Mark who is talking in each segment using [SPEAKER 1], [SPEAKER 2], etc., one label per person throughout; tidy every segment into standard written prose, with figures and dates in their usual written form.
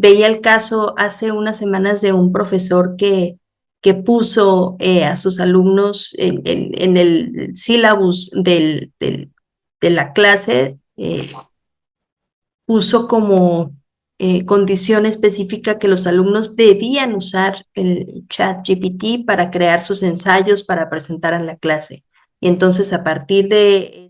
[SPEAKER 1] Veía el caso hace unas semanas de un profesor que puso a sus alumnos en el sílabus de la clase, puso como condición específica que los alumnos debían usar el chat GPT para crear sus ensayos para presentar en la clase. Y entonces a partir de...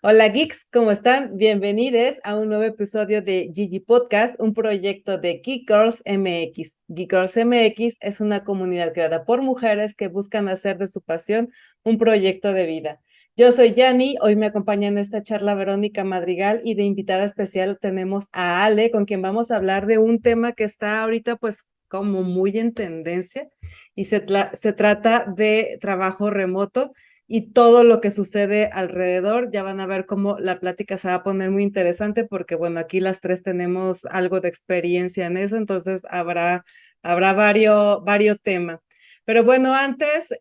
[SPEAKER 2] Hola geeks, ¿cómo están? Bienvenidos a un nuevo episodio de Gigi Podcast, un proyecto de Geek Girls MX. Geek Girls MX es una comunidad creada por mujeres que buscan hacer de su pasión un proyecto de vida. Yo soy Yani, hoy me acompaña en esta charla Verónica Madrigal y de invitada especial tenemos a Ale, con quien vamos a hablar de un tema que está ahorita pues como muy en tendencia y se trata de trabajo remoto y todo lo que sucede alrededor. Ya van a ver cómo la plática se va a poner muy interesante porque, bueno, aquí las tres tenemos algo de experiencia en eso, entonces habrá varios temas. Pero bueno, antes,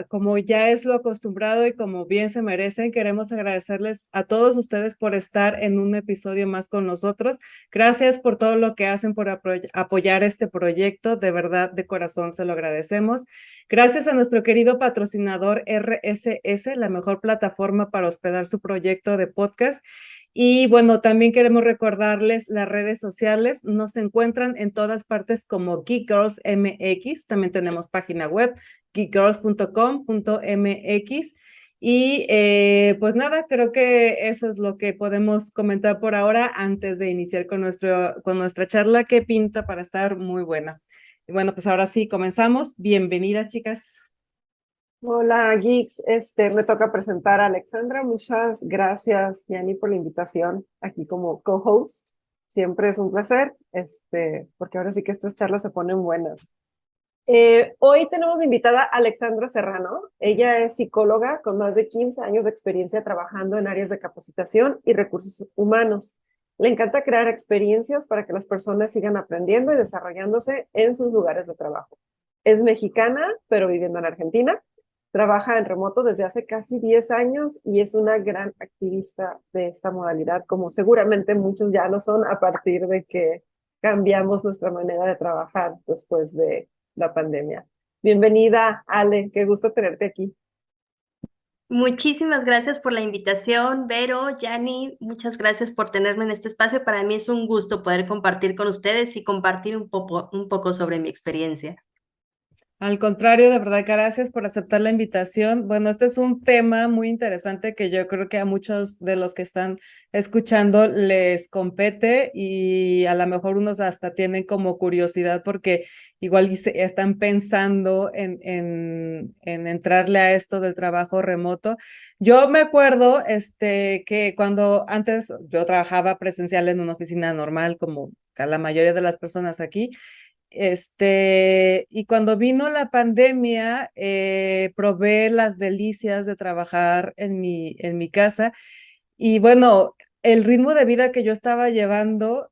[SPEAKER 2] como ya es lo acostumbrado y como bien se merecen, queremos agradecerles a todos ustedes por estar en un episodio más con nosotros. Gracias por todo lo que hacen por apoyar este proyecto. De verdad, de corazón se lo agradecemos. Gracias a nuestro querido patrocinador RSS, la mejor plataforma para hospedar su proyecto de podcast. Y bueno, también queremos recordarles las redes sociales. Nos encuentran en todas partes como Geek Girls MX. También tenemos página web, geekgirls.com.mx. Y pues nada, creo que eso es lo que podemos comentar por ahora antes de iniciar con nuestra charla que pinta para estar muy buena. Y bueno, pues ahora sí, comenzamos. Bienvenidas, chicas.
[SPEAKER 3] Hola, Geeks. Me toca presentar a Alexandra. Muchas gracias, Yani, por la invitación aquí como co-host. Siempre es un placer, porque ahora sí que estas charlas se ponen buenas. Hoy tenemos invitada a Alexandra Serrano. Ella es psicóloga con más de 15 años de experiencia trabajando en áreas de capacitación y recursos humanos. Le encanta crear experiencias para que las personas sigan aprendiendo y desarrollándose en sus lugares de trabajo. Es mexicana, pero viviendo en Argentina. Trabaja en remoto desde hace casi 10 años y es una gran activista de esta modalidad, como seguramente muchos ya lo son a partir de que cambiamos nuestra manera de trabajar después de la pandemia. Bienvenida, Ale, qué gusto tenerte aquí.
[SPEAKER 1] Muchísimas gracias por la invitación, Vero, Yani, muchas gracias por tenerme en este espacio. Para mí es un gusto poder compartir con ustedes y compartir un poco sobre mi experiencia.
[SPEAKER 2] Al contrario, de verdad, gracias por aceptar la invitación. Bueno, este es un tema muy interesante que yo creo que a muchos de los que están escuchando les compete y a lo mejor unos hasta tienen como curiosidad porque igual están pensando en entrarle a esto del trabajo remoto. Yo me acuerdo que cuando antes yo trabajaba presencial en una oficina normal como la mayoría de las personas aquí. Y cuando vino la pandemia, probé las delicias de trabajar en mi casa. Y bueno, el ritmo de vida que yo estaba llevando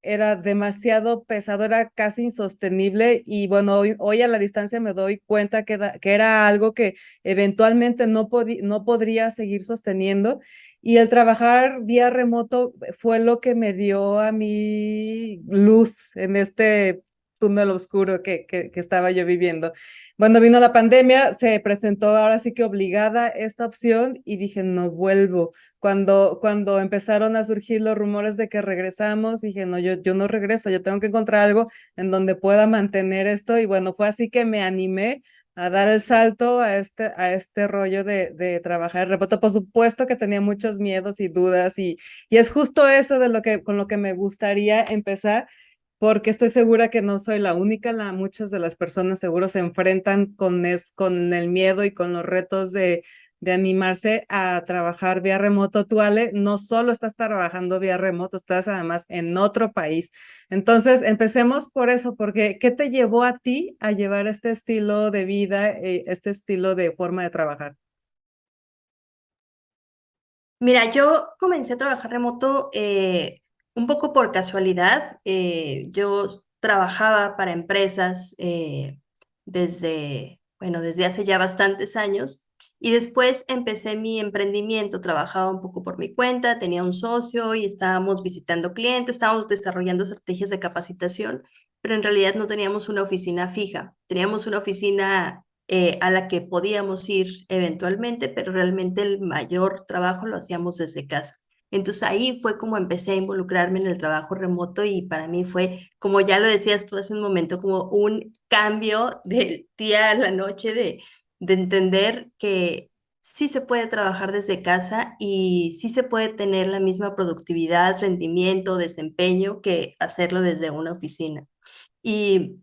[SPEAKER 2] era demasiado pesado, era casi insostenible. Y bueno, hoy a la distancia me doy cuenta que era algo que eventualmente no podría seguir sosteniendo. Y el trabajar vía remoto fue lo que me dio a mí luz en este túnel oscuro que estaba yo viviendo. Cuando vino la pandemia, se presentó ahora sí que obligada esta opción y dije, no vuelvo. Cuando empezaron a surgir los rumores de que regresamos, dije, no, yo no regreso, yo tengo que encontrar algo en donde pueda mantener esto. Y bueno, fue así que me animé a dar el salto a este rollo de trabajar en remoto. Por supuesto que tenía muchos miedos y dudas y es justo eso con lo que me gustaría empezar, porque estoy segura que no soy la única, muchas de las personas seguro se enfrentan con el miedo y con los retos de animarse a trabajar vía remoto. Tú, Ale, no solo estás trabajando vía remoto, estás además en otro país. Entonces, empecemos por eso, porque ¿qué te llevó a ti a llevar este estilo de vida, este estilo de forma de trabajar?
[SPEAKER 1] Mira, yo comencé a trabajar remoto un poco por casualidad. Yo trabajaba para empresas desde hace ya bastantes años y después empecé mi emprendimiento. Trabajaba un poco por mi cuenta, tenía un socio y estábamos visitando clientes, estábamos desarrollando estrategias de capacitación, pero en realidad no teníamos una oficina fija. Teníamos una oficina a la que podíamos ir eventualmente, pero realmente el mayor trabajo lo hacíamos desde casa. Entonces ahí fue como empecé a involucrarme en el trabajo remoto y para mí fue, como ya lo decías tú hace un momento, como un cambio del día a la noche de entender que sí se puede trabajar desde casa y sí se puede tener la misma productividad, rendimiento, desempeño que hacerlo desde una oficina. Y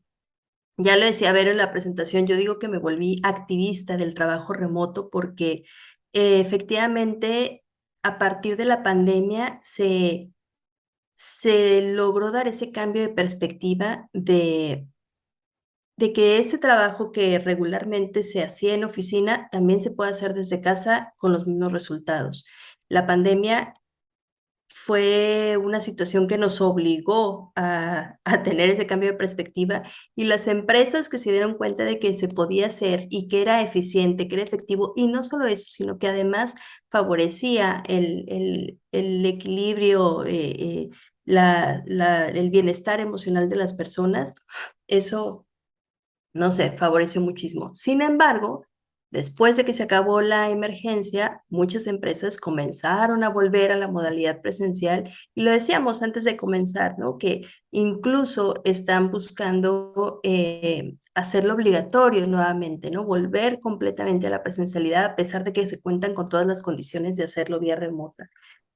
[SPEAKER 1] ya lo decía Vero en la presentación, yo digo que me volví activista del trabajo remoto porque efectivamente a partir de la pandemia se logró dar ese cambio de perspectiva de que ese trabajo que regularmente se hacía en oficina también se puede hacer desde casa con los mismos resultados. La pandemia fue una situación que nos obligó a tener ese cambio de perspectiva y las empresas que se dieron cuenta de que se podía hacer y que era eficiente, que era efectivo, y no solo eso, sino que además favorecía el equilibrio, el bienestar emocional de las personas, eso no sé, favoreció muchísimo. Sin embargo, después de que se acabó la emergencia, muchas empresas comenzaron a volver a la modalidad presencial y lo decíamos antes de comenzar, ¿no? Que incluso están buscando hacerlo obligatorio nuevamente, ¿no? Volver completamente a la presencialidad a pesar de que se cuentan con todas las condiciones de hacerlo vía remota.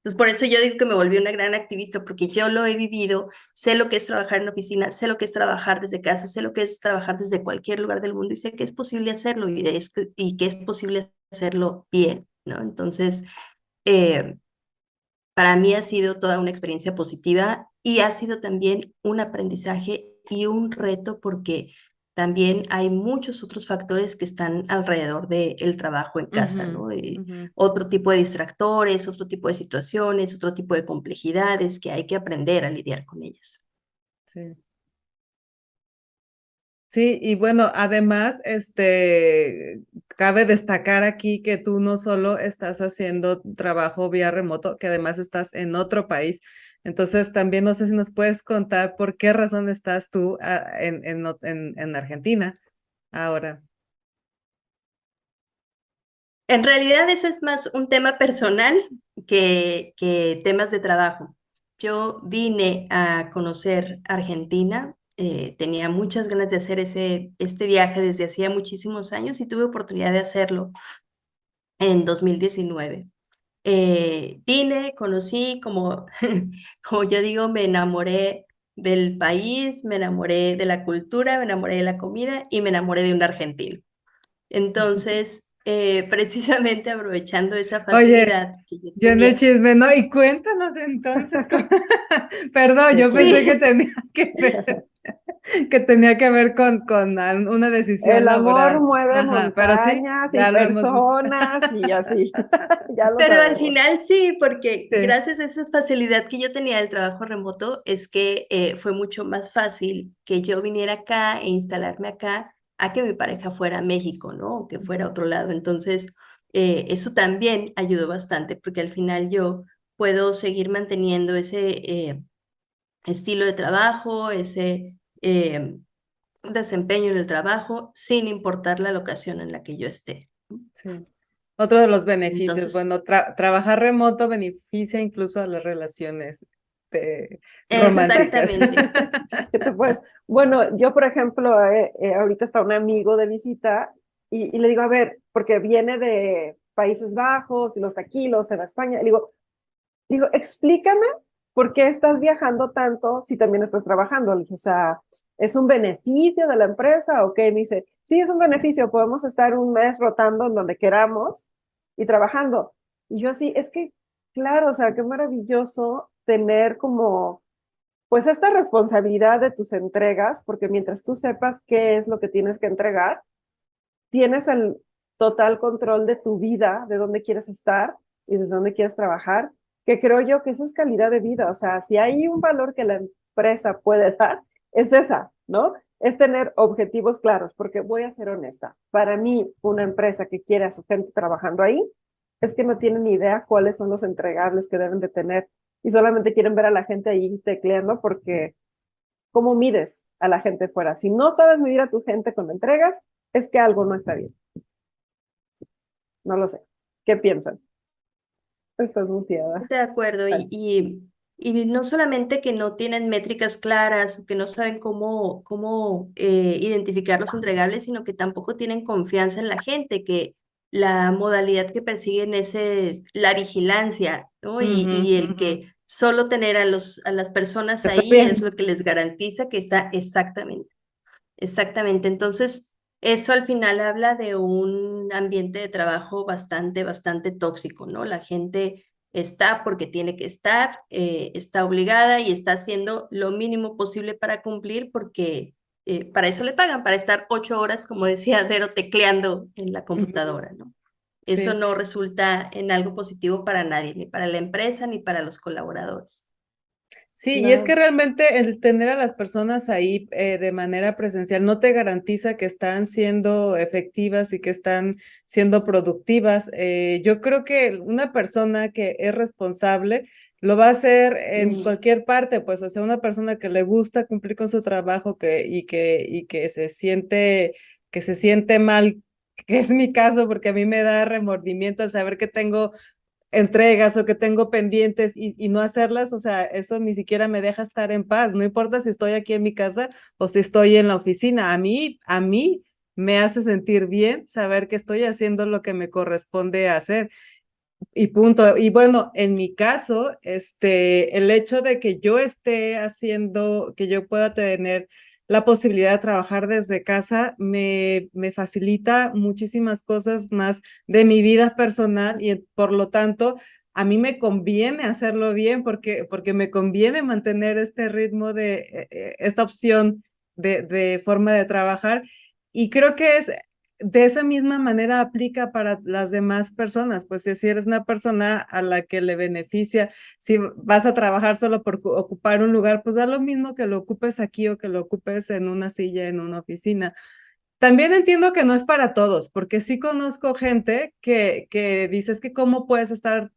[SPEAKER 1] Entonces, por eso yo digo que me volví una gran activista, porque yo lo he vivido, sé lo que es trabajar en oficina, sé lo que es trabajar desde casa, sé lo que es trabajar desde cualquier lugar del mundo y sé que es posible hacerlo y que es posible hacerlo bien, ¿no? Entonces, eh, para mí ha sido toda una experiencia positiva y ha sido también un aprendizaje y un reto porque también hay muchos otros factores que están alrededor del trabajo en casa,
[SPEAKER 2] Ujú,
[SPEAKER 1] ¿no?
[SPEAKER 2] ujú,
[SPEAKER 1] Otro tipo de distractores, otro tipo de situaciones, otro tipo de complejidades que hay que aprender a lidiar con ellas.
[SPEAKER 2] sí. Sí, y bueno, además, cabe destacar aquí que tú no solo estás haciendo trabajo vía remoto, que además estás en otro país. Entonces, también no sé si nos puedes contar por qué razón estás tú en Argentina ahora.
[SPEAKER 1] En realidad eso es más un tema personal que temas de trabajo. Yo vine a conocer Argentina, tenía muchas ganas de hacer este viaje desde hacía muchísimos años y tuve oportunidad de hacerlo en 2019. Vine, conocí, como yo digo, me enamoré del país, me enamoré de la cultura, me enamoré de la comida y me enamoré de un argentino. Entonces, precisamente aprovechando esa
[SPEAKER 2] Oye,
[SPEAKER 1] facilidad que yo
[SPEAKER 2] yo en el
[SPEAKER 1] tenía,
[SPEAKER 2] chisme, ¿no? Y cuéntanos entonces, perdón, yo pensé que
[SPEAKER 1] sí,
[SPEAKER 2] tenía que ver, que tenía que ver con una decisión
[SPEAKER 3] El amor
[SPEAKER 2] laboral.
[SPEAKER 3] mueve
[SPEAKER 2] Ajá, pero sí,
[SPEAKER 3] montañas y
[SPEAKER 2] ya lo hemos visto.
[SPEAKER 3] personas y así, ya lo
[SPEAKER 1] pero al
[SPEAKER 3] sabemos.
[SPEAKER 1] final sí, porque
[SPEAKER 2] Sí.
[SPEAKER 1] gracias a esa facilidad que yo tenía del trabajo remoto, es que fue mucho más fácil que yo viniera acá e instalarme acá a que mi pareja fuera a México, ¿no? O que fuera a otro lado. Entonces, eso también ayudó bastante, porque al final yo puedo seguir manteniendo ese estilo de trabajo, ese desempeño en el trabajo, sin importar la locación en la que yo esté.
[SPEAKER 2] Sí. Otro de los beneficios,
[SPEAKER 1] Entonces,
[SPEAKER 2] bueno, trabajar remoto beneficia incluso a las relaciones románticas.
[SPEAKER 1] exactamente.
[SPEAKER 3] ¿Qué te puedes? Bueno, yo, por ejemplo, ahorita está un amigo de visita y le digo, a ver, porque viene de Países Bajos y los taquilos en España. Le digo, explícame por qué estás viajando tanto si también estás trabajando. Le dije, o sea, ¿es un beneficio de la empresa o qué? Me dice, sí, es un beneficio, podemos estar un mes rotando en donde queramos y trabajando. Y yo así, es que, claro, o sea, qué maravilloso tener como, pues esta responsabilidad de tus entregas, porque mientras tú sepas qué es lo que tienes que entregar, tienes el total control de tu vida, de dónde quieres estar y desde dónde quieres trabajar, que creo yo que esa es calidad de vida. O sea, si hay un valor que la empresa puede dar, es esa, ¿no? Es tener objetivos claros, porque voy a ser honesta. Para mí, una empresa que quiere a su gente trabajando ahí, es que no tiene ni idea cuáles son los entregables que deben de tener y solamente quieren ver a la gente ahí tecleando porque ¿cómo mides a la gente fuera? Si no sabes medir a tu gente con entregas, es que algo no está bien. No lo sé. ¿Qué piensan? Estás muteada.
[SPEAKER 1] De acuerdo,
[SPEAKER 3] Vale.
[SPEAKER 1] y no solamente que no tienen métricas claras, que no saben cómo identificar los entregables, sino que tampoco tienen confianza en la gente, que la modalidad que persiguen es la vigilancia, ¿no?
[SPEAKER 2] Ujú,
[SPEAKER 1] Y el
[SPEAKER 2] ujú.
[SPEAKER 1] que solo tener a las personas
[SPEAKER 2] Estoy
[SPEAKER 1] ahí es
[SPEAKER 2] bien.
[SPEAKER 1] lo que les garantiza que está exactamente. Exactamente. Entonces, eso al final habla de un ambiente de trabajo bastante tóxico, ¿no? La gente está porque tiene que estar, está obligada y está haciendo lo mínimo posible para cumplir porque para eso le pagan, para estar 8 horas, como decía Vero, tecleando en la
[SPEAKER 2] Ujú.
[SPEAKER 1] computadora, ¿no? Eso
[SPEAKER 2] Sí.
[SPEAKER 1] no resulta en algo positivo para nadie, ni para la empresa, ni para los colaboradores.
[SPEAKER 2] Sí, y es que
[SPEAKER 3] Claro.
[SPEAKER 2] realmente el tener a las personas ahí de manera presencial no te garantiza que están siendo efectivas y que están siendo productivas. Yo creo que una persona que es responsable lo va a hacer en cualquier parte, pues, o sea, una persona que le gusta cumplir con su trabajo y que que se siente mal, que es mi caso, porque a mí me da remordimiento al saber que tengo entregas o que tengo pendientes y no hacerlas, o sea, eso ni siquiera me deja estar en paz, no importa si estoy aquí en mi casa o si estoy en la oficina, a mí me hace sentir bien saber que estoy haciendo lo que me corresponde hacer. Y punto. Y bueno, en mi caso, el hecho de que yo esté haciendo, que yo pueda tener la posibilidad de trabajar desde casa, me facilita muchísimas cosas más de mi vida personal y por lo tanto, a mí me conviene hacerlo bien porque me conviene mantener este ritmo esta opción de forma de trabajar. Y creo que es de esa misma manera aplica para las demás personas, pues si eres una persona a la que le beneficia, si vas a trabajar solo por ocupar un lugar, pues da lo mismo que lo ocupes aquí o que lo ocupes en una silla en una oficina. También entiendo que no es para todos, porque sí conozco gente que dices que cómo puedes estar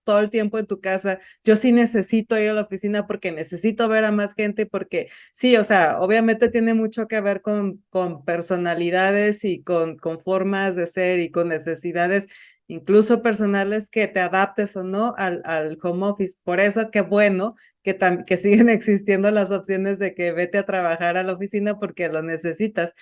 [SPEAKER 2] todo el tiempo en tu casa. Yo sí necesito ir a la oficina porque necesito ver a más gente, porque sí, o sea, obviamente tiene mucho que ver con personalidades y con formas de ser y con necesidades, incluso personales, que te adaptes o no al home office. Por eso, qué bueno que siguen existiendo las opciones de que vete a trabajar a la oficina porque lo necesitas,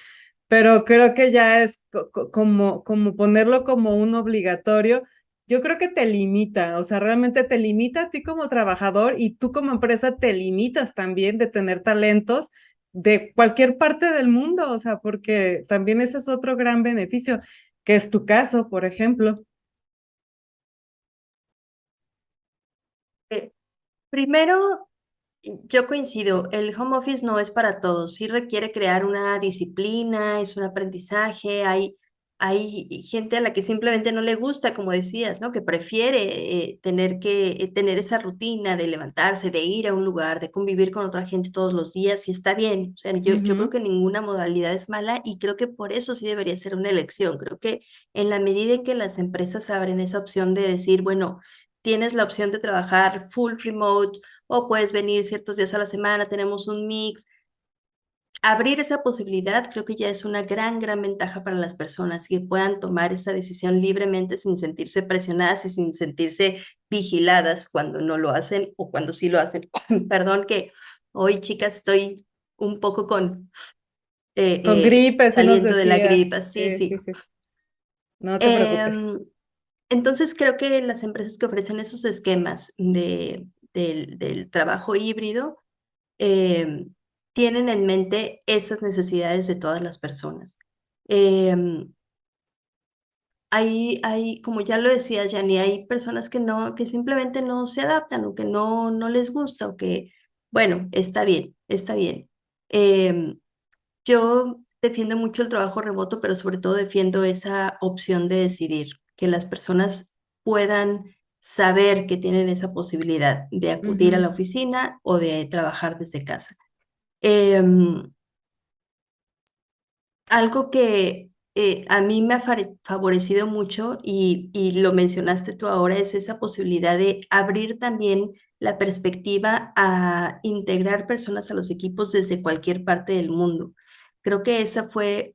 [SPEAKER 2] pero creo que ya es como ponerlo como un obligatorio. Yo creo que te limita, o sea, realmente te limita a ti como trabajador y tú como empresa te limitas también de tener talentos de cualquier parte del mundo, o sea, porque también ese es otro gran beneficio, que es tu caso, por ejemplo.
[SPEAKER 1] Eh, Primero, yo coincido, el home office no es para todos, sí requiere crear una disciplina, es un aprendizaje, hay gente a la que simplemente no le gusta, como decías, ¿no? Que prefiere tener esa rutina de levantarse, de ir a un lugar, de convivir con otra gente todos los días y está bien. O sea, yo creo
[SPEAKER 2] Ujú.
[SPEAKER 1] que ninguna modalidad es mala y creo que por eso sí debería ser una elección. Creo que en la medida en que las empresas abren esa opción de decir, bueno, tienes la opción de trabajar full remote o puedes venir ciertos días a la semana, tenemos un mix. Abrir esa posibilidad creo que ya es una gran ventaja para las personas que puedan tomar esa decisión libremente sin sentirse presionadas y sin sentirse vigiladas cuando no lo hacen o cuando sí lo hacen. Perdón que hoy, chicas, estoy un poco con
[SPEAKER 2] Con gripe, sí nos
[SPEAKER 1] saliendo de la
[SPEAKER 2] decías.
[SPEAKER 1] gripa, sí,
[SPEAKER 2] Sí,
[SPEAKER 1] sí.
[SPEAKER 2] sí, sí. No te preocupes.
[SPEAKER 1] Em, entonces creo que las empresas que ofrecen esos esquemas del trabajo híbrido em, tienen en mente esas necesidades de todas las personas. Em, como ya lo decía Yanni, hay personas que simplemente no se adaptan o que no les gusta o que, bueno, está bien, está bien. Em, yo defiendo mucho el trabajo remoto, pero sobre todo defiendo esa opción de decidir, que las personas puedan saber que tienen esa posibilidad de acudir a la
[SPEAKER 2] Ujú,
[SPEAKER 1] oficina o de trabajar desde casa. Em, Algo que a mí me ha favorecido mucho y lo mencionaste tú ahora es esa posibilidad de abrir también la perspectiva a integrar personas a los equipos desde cualquier parte del mundo. Creo que ese fue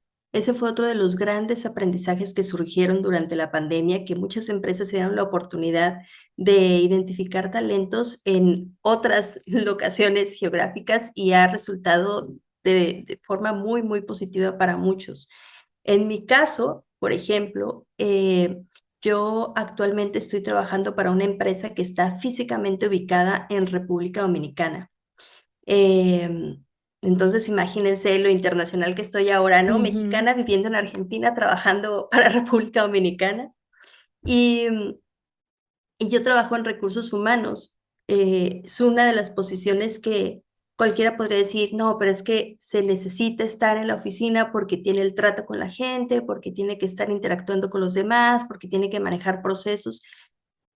[SPEAKER 1] otro de los grandes aprendizajes que surgieron durante la pandemia, que muchas empresas se dieron la oportunidad de identificar talentos en otras locaciones geográficas y ha resultado de forma muy, muy positiva para muchos. En mi caso, por ejemplo, yo actualmente estoy trabajando para una empresa que está físicamente ubicada en República Dominicana. Eh, entonces, imagínense lo internacional que estoy ahora, ¿no?
[SPEAKER 2] ujú,
[SPEAKER 1] Mexicana viviendo en Argentina, trabajando para República Dominicana. Y y yo trabajo en recursos humanos. Es una de las posiciones que cualquiera podría decir, no, pero es que se necesita estar en la oficina porque tiene el trato con la gente, porque tiene que estar interactuando con los demás, porque tiene que manejar procesos.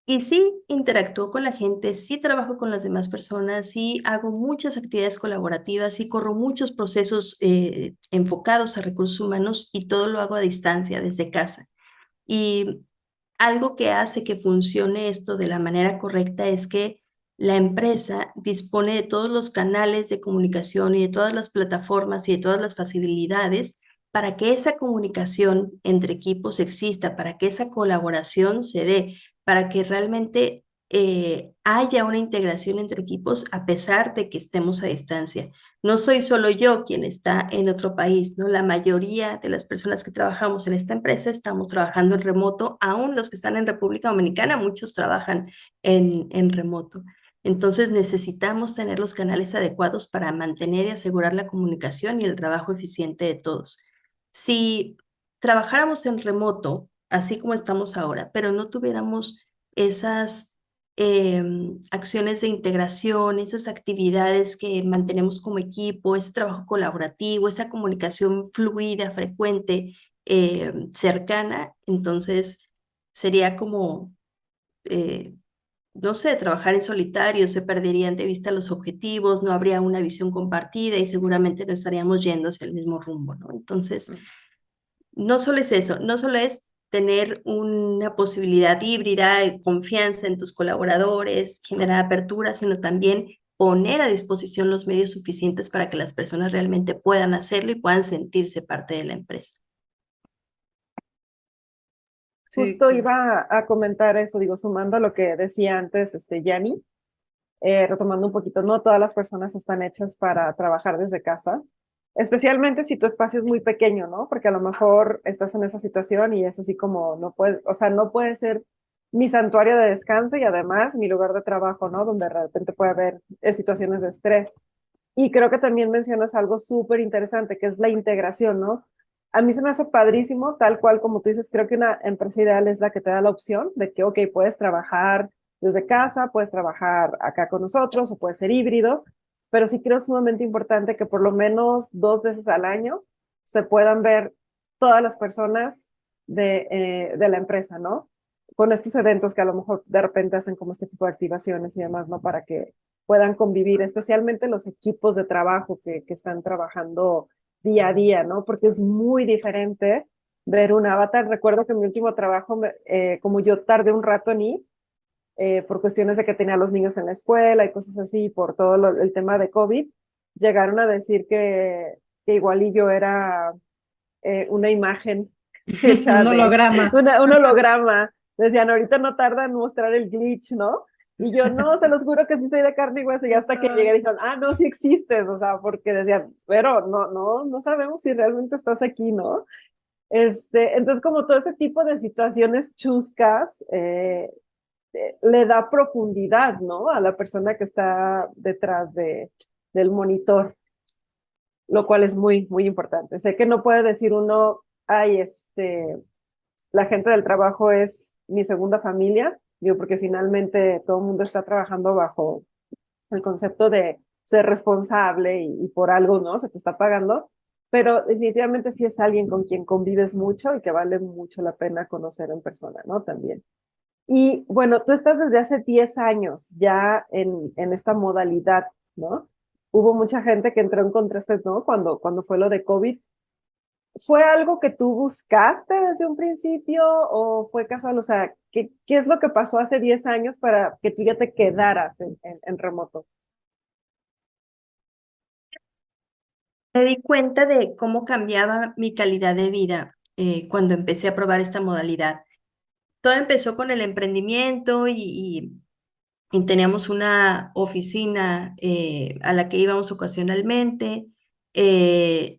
[SPEAKER 1] Y sí, interactúo con la gente, sí trabajo con las demás personas, sí hago muchas actividades colaborativas, sí corro muchos procesos enfocados a recursos humanos y todo lo hago a distancia, desde casa. Y algo que hace que funcione esto de la manera correcta es que la empresa dispone de todos los canales de comunicación y de todas las plataformas y de todas las facilidades para que esa comunicación entre equipos exista, para que esa colaboración se dé, para que realmente haya una integración entre equipos a pesar de que estemos a distancia. No soy solo yo quien está en otro país, ¿no? La mayoría de las personas que trabajamos en esta empresa estamos trabajando en remoto, aún los que están en República Dominicana, muchos trabajan en remoto. Entonces necesitamos tener los canales adecuados para mantener y asegurar la comunicación y el trabajo eficiente de todos. Si trabajáramos en remoto, así como estamos ahora, pero no tuviéramos esas acciones de integración, esas actividades que mantenemos como equipo, ese trabajo colaborativo, esa comunicación fluida, frecuente, cercana, entonces sería como, eh, no sé, trabajar en solitario, se perderían de vista los objetivos, no habría una visión compartida y seguramente no estaríamos yendo hacia el mismo rumbo, ¿no? Entonces,
[SPEAKER 2] mm.
[SPEAKER 1] no solo es eso, no solo es tener una posibilidad híbrida, confianza en tus colaboradores, generar apertura, sino también poner a disposición los medios suficientes para que las personas realmente puedan hacerlo y puedan sentirse parte de la empresa.
[SPEAKER 2] Sí,
[SPEAKER 3] Justo
[SPEAKER 2] claro.
[SPEAKER 3] iba a comentar eso, digo, sumando a lo que decía antes, Yanni, retomando un poquito, no todas las personas están hechas para trabajar desde casa, especialmente si tu espacio es muy pequeño, ¿no? Porque a lo mejor estás en esa situación y es así como, no puede, o sea, no puede ser mi santuario de descanso y además mi lugar de trabajo, ¿no? Donde de repente puede haber situaciones de estrés. Y creo que también mencionas algo súper interesante, que es la integración, ¿no? A mí se me hace padrísimo, tal cual como tú dices, creo que una empresa ideal es la que te da la opción de que, ok, puedes trabajar desde casa, puedes trabajar acá con nosotros o puede ser híbrido, pero sí creo sumamente importante que por lo menos 2 veces al año se puedan ver todas las personas de la empresa, ¿no? Con estos eventos que a lo mejor de repente hacen como este tipo de activaciones y demás, ¿no? Para que puedan convivir, especialmente los equipos de trabajo que están trabajando día a día, ¿no? Porque es muy diferente ver un avatar. Recuerdo que en mi último trabajo, como yo tardé un rato en ir, por cuestiones de que tenía a los niños en la escuela y cosas así, por todo el tema de COVID, llegaron a decir que igual y yo era una imagen hecha
[SPEAKER 2] Un
[SPEAKER 3] de
[SPEAKER 2] holograma.
[SPEAKER 3] un holograma. Decían, ahorita no tarda en mostrar el glitch, ¿no? Y yo, no, se los juro que sí soy de carne y hueso. Y hasta que llegué
[SPEAKER 2] Exacto.
[SPEAKER 3] dijeron, ah, no, sí existes, o sea, porque decían, pero no sabemos si realmente estás aquí, ¿no? Entonces, como todo ese tipo de situaciones chuscas, le da profundidad, ¿no? A la persona que está detrás del monitor, lo cual es muy, muy importante. Sé que no puede decir uno, ay, la gente del trabajo es mi segunda familia, digo, porque finalmente todo el mundo está trabajando bajo el concepto de ser responsable y por algo, ¿no? Se te está pagando, pero definitivamente sí es alguien con quien convives mucho y que vale mucho la pena conocer en persona, ¿no? También. Y bueno, tú estás desde hace 10 años ya en esta modalidad, ¿no? Hubo mucha gente que entró en contraste, ¿no? Cuando fue lo de COVID. ¿Fue algo que tú buscaste desde un principio o fue casual? O sea, ¿qué es lo que pasó hace 10 años para que tú ya te quedaras en remoto?
[SPEAKER 1] Me di cuenta de cómo cambiaba mi calidad de vida cuando empecé a probar esta modalidad. Todo empezó con el emprendimiento y teníamos una oficina a la que íbamos ocasionalmente.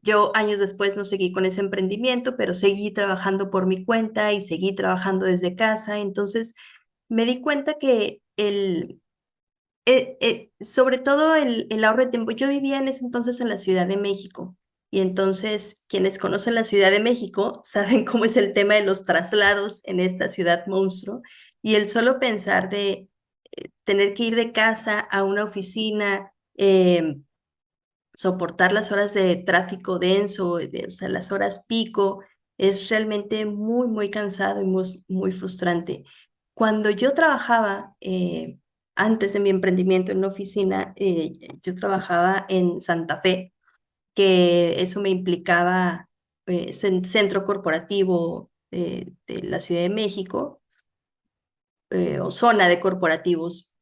[SPEAKER 1] Yo años después no seguí con ese emprendimiento, pero seguí trabajando por mi cuenta y seguí trabajando desde casa. Entonces me di cuenta que sobre todo el ahorro de tiempo. Yo vivía en ese entonces en la Ciudad de México y entonces quienes conocen la Ciudad de México saben cómo es el tema de los traslados en esta ciudad monstruo y el solo pensar de tener que ir de casa a una oficina, soportar las horas de tráfico denso, o sea, las horas pico, es realmente muy, muy cansado y muy, muy frustrante. Cuando yo trabajaba, antes de mi emprendimiento en la oficina, yo trabajaba en Santa Fe, que eso me implicaba centro corporativo de la Ciudad de México, o zona de corporativos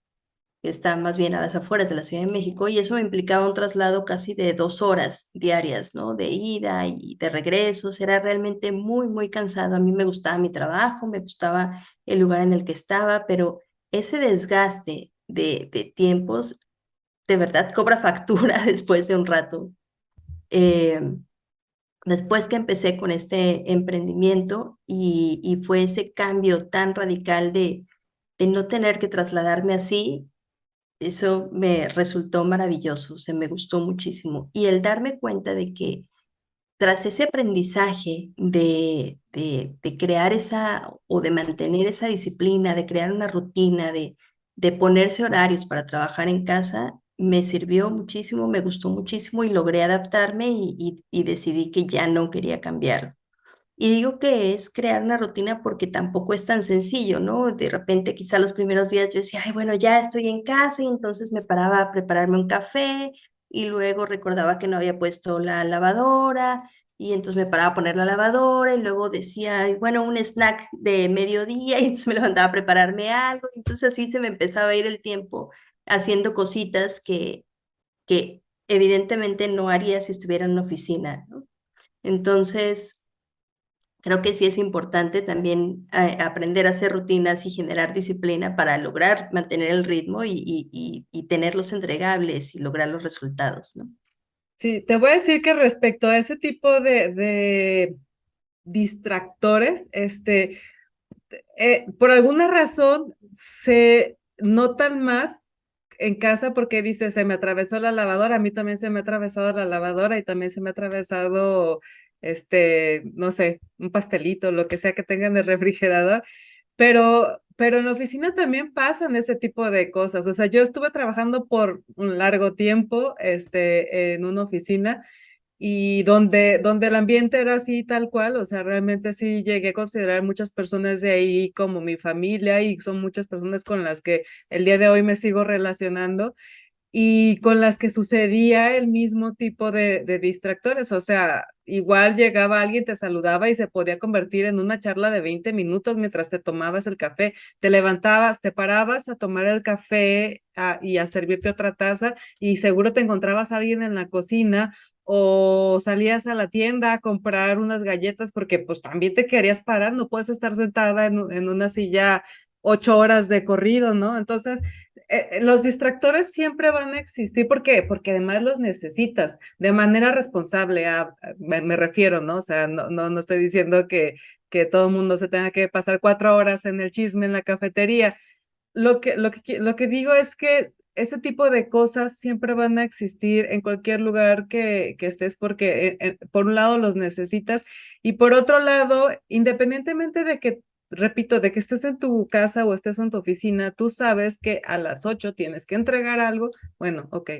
[SPEAKER 1] que está más bien a las afueras de la Ciudad de México, y eso me implicaba un traslado casi de 2 horas diarias, ¿no? De ida y de regresos, era realmente muy, muy cansado. A mí me gustaba mi trabajo, me gustaba el lugar en el que estaba, pero ese desgaste de tiempos de verdad cobra factura después de un rato. Eh, Después que empecé con este emprendimiento y fue ese cambio tan radical de no tener que trasladarme así, eso me resultó maravilloso, se me gustó muchísimo. Y el darme cuenta de que tras ese aprendizaje de crear esa o de mantener esa disciplina, de crear una rutina, de ponerse horarios para trabajar en casa, me sirvió muchísimo, me gustó muchísimo y logré adaptarme y decidí que ya no quería cambiar. Y digo que es crear una rutina porque tampoco es tan sencillo, ¿no? De repente, quizá los primeros días yo decía, ay, bueno, ya estoy en casa y entonces me paraba a prepararme un café y luego recordaba que no había puesto la lavadora y entonces me paraba a poner la lavadora y luego decía, "Ay, bueno, un snack de mediodía", y entonces me levantaba a prepararme algo. Entonces así se me empezaba a ir el tiempo haciendo cositas que evidentemente no haría si estuviera en una oficina, ¿no? Entonces... Creo que sí es importante también aprender a hacer rutinas y generar disciplina para lograr mantener el ritmo y tenerlos entregables y lograr los resultados, ¿no?
[SPEAKER 2] Sí, te voy a decir que respecto a ese tipo de distractores, por alguna razón se notan más en casa porque dice, se me atravesó la lavadora, a mí también se me ha atravesado la lavadora y también se me ha atravesado, no sé, un pastelito, lo que sea que tenga en el refrigerador, pero en la oficina también pasan ese tipo de cosas. O sea, yo estuve trabajando por un largo tiempo, en una oficina y donde el ambiente era así tal cual, o sea, realmente sí llegué a considerar muchas personas de ahí como mi familia y son muchas personas con las que el día de hoy me sigo relacionando y con las que sucedía el mismo tipo de distractores, o sea, igual llegaba alguien, te saludaba y se podía convertir en una charla de 20 minutos mientras te tomabas el café, te levantabas, te parabas a tomar el café y a servirte otra taza y seguro te encontrabas a alguien en la cocina o salías a la tienda a comprar unas galletas porque pues también te querías parar, no puedes estar sentada en una silla 8 horas de corrido, ¿no? Entonces, los distractores siempre van a existir. ¿Por qué? Porque además los necesitas de manera responsable, me refiero, ¿no? O sea, no estoy diciendo que todo el mundo se tenga que pasar 4 horas en el chisme en la cafetería. Lo que digo es que ese tipo de cosas siempre van a existir en cualquier lugar que estés porque por un lado los necesitas y por otro lado, independientemente de que, repito, de que estés en tu casa o estés en tu oficina, tú sabes que a las 8 tienes que entregar algo. Bueno, ok,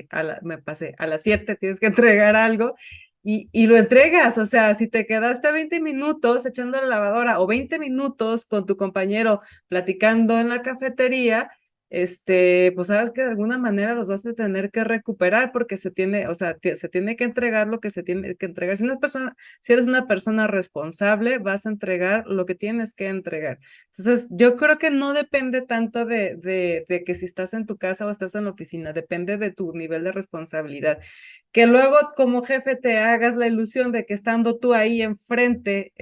[SPEAKER 2] me pasé, a las 7 tienes que entregar algo y lo entregas. O sea, si te quedaste 20 minutos echando la lavadora o 20 minutos con tu compañero platicando en la cafetería, pues sabes que de alguna manera los vas a tener que recuperar porque se tiene, o sea, se tiene que entregar lo que se tiene que entregar. Si eres una persona responsable, vas a entregar lo que tienes que entregar. Entonces, yo creo que no depende tanto de que si estás en tu casa o estás en la oficina, depende de tu nivel de responsabilidad. Que luego como jefe te hagas la ilusión de que estando tú ahí enfrente,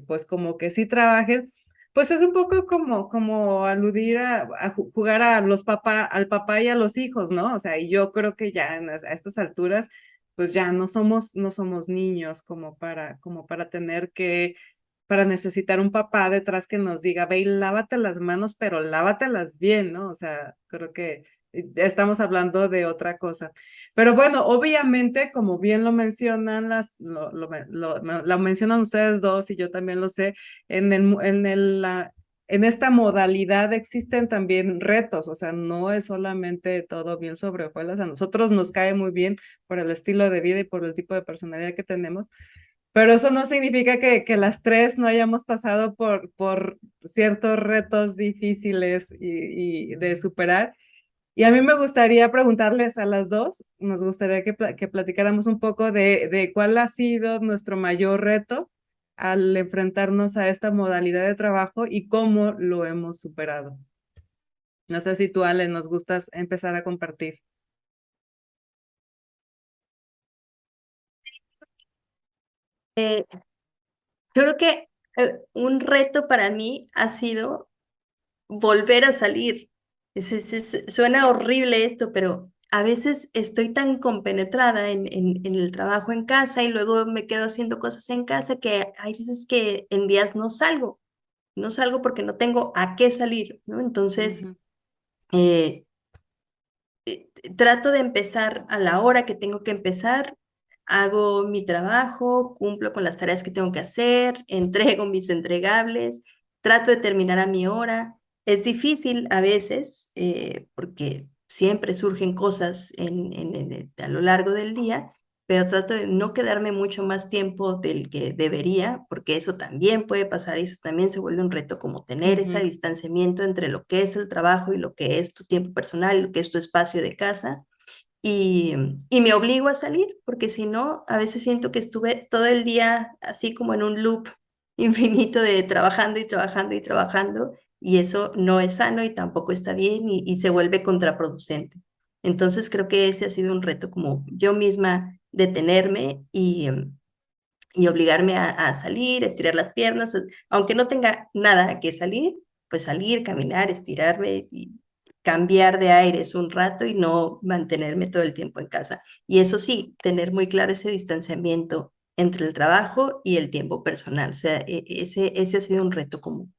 [SPEAKER 2] pues como que sí trabajen, pues es un poco como aludir a jugar a al papá y a los hijos, ¿no? O sea, y yo creo que ya a estas alturas, pues ya no somos niños como para tener para necesitar un papá detrás que nos diga, ve y lávate las manos, pero lávatelas bien, ¿no? O sea, creo que estamos hablando de otra cosa. Pero bueno, obviamente, como bien lo mencionan, lo mencionan ustedes dos y yo también lo sé, en esta modalidad existen también retos, o sea, no es solamente todo bien sobre hojuelas, a nosotros nos cae muy bien por el estilo de vida y por el tipo de personalidad que tenemos, pero eso no significa que las tres no hayamos pasado por ciertos retos difíciles y de superar. Y a mí me gustaría preguntarles a las dos, nos gustaría que platicáramos un poco de cuál ha sido nuestro mayor reto al enfrentarnos a esta modalidad de trabajo y cómo lo hemos superado. No sé si tú, Ale, nos gustas empezar a compartir.
[SPEAKER 1] Eh, yo creo que un reto para mí ha sido volver a salir. Suena horrible esto, pero a veces estoy tan compenetrada en el trabajo en casa y luego me quedo haciendo cosas en casa que hay veces que en días no salgo porque no tengo a qué salir, ¿no? Entonces,
[SPEAKER 2] Ujú,
[SPEAKER 1] eh, trato de empezar a la hora que tengo que empezar, hago mi trabajo, cumplo con las tareas que tengo que hacer, entrego mis entregables, trato de terminar a mi hora. Es difícil a veces porque siempre surgen cosas a lo largo del día, pero trato de no quedarme mucho más tiempo del que debería, porque eso también puede pasar y eso también se vuelve un reto, como tener ese
[SPEAKER 2] ujú,
[SPEAKER 1] distanciamiento entre lo que es el trabajo y lo que es tu tiempo personal, lo que es tu espacio de casa. Y, y me obligo a salir, porque si no, a veces siento que estuve todo el día así como en un loop infinito de trabajando y trabajando y trabajando, y eso no es sano y tampoco está bien y se vuelve contraproducente. Entonces creo que ese ha sido un reto como yo misma detenerme y obligarme a salir, estirar las piernas, aunque no tenga nada que salir, pues salir, caminar, estirarme y cambiar de aires un rato y no mantenerme todo el tiempo en casa. Y eso sí, tener muy claro ese distanciamiento entre el trabajo y el tiempo personal. O sea, ese ha sido un reto común.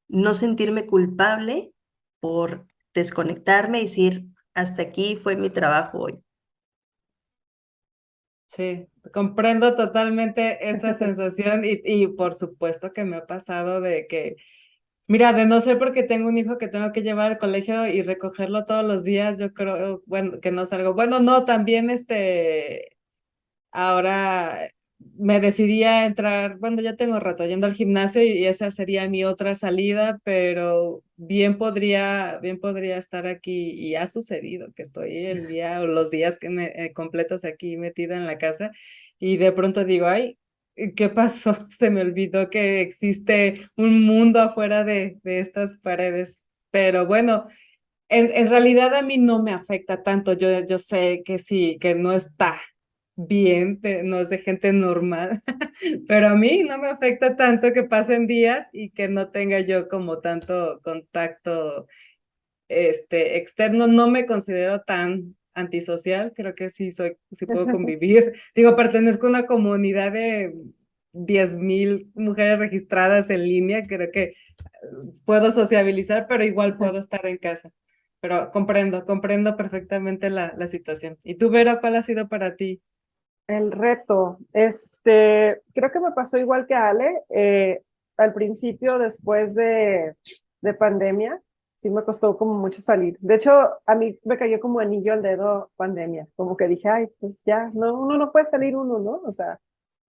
[SPEAKER 1] No sentirme culpable por desconectarme y decir, hasta aquí fue mi trabajo hoy.
[SPEAKER 2] sí, comprendo totalmente esa sensación y por supuesto que me ha pasado de que, mira, de no ser porque tengo un hijo que tengo que llevar al colegio y recogerlo todos los días, yo creo, bueno, que no salgo. Bueno, no, también ahora me decidí a entrar, bueno, ya tengo rato yendo al gimnasio y esa sería mi otra salida, pero bien podría estar aquí y ha sucedido que estoy el día o los días que completos aquí metida en la casa y de pronto digo, ay, ¿qué pasó? Se me olvidó que existe un mundo afuera de estas paredes. Pero bueno, en realidad a mí no me afecta tanto. Yo sé que sí, que no está bien, no es de gente normal, pero a mí no me afecta tanto que pasen días y que no tenga yo como tanto contacto externo. No me considero tan antisocial, creo que sí puedo convivir. Digo, pertenezco a una comunidad de 10,000 mujeres registradas en línea, creo que puedo sociabilizar, pero igual puedo estar en casa. pero comprendo perfectamente la situación. ¿Y tú, Vera, cuál ha sido para ti?
[SPEAKER 3] El reto, creo que me pasó igual que Ale, al principio, después de pandemia, sí me costó como mucho salir. De hecho, a mí me cayó como anillo al dedo pandemia, como que dije, ay, pues ya, no, uno no puede salir uno, ¿no? O sea,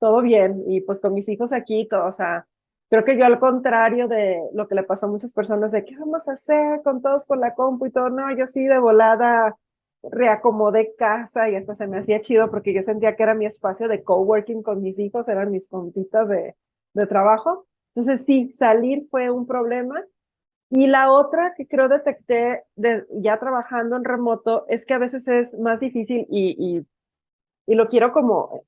[SPEAKER 3] todo bien, y pues con mis hijos aquí, todo, o sea, creo que yo al contrario de lo que le pasó a muchas personas de, ¿qué vamos a hacer con todos con la compu y todo? No, yo sí de volada reacomodé casa y hasta se me hacía chido porque yo sentía que era mi espacio de coworking con mis hijos, eran mis compitas de trabajo. Entonces sí, salir fue un problema. Y la otra que creo detecté ya trabajando en remoto es que a veces es más difícil y lo quiero como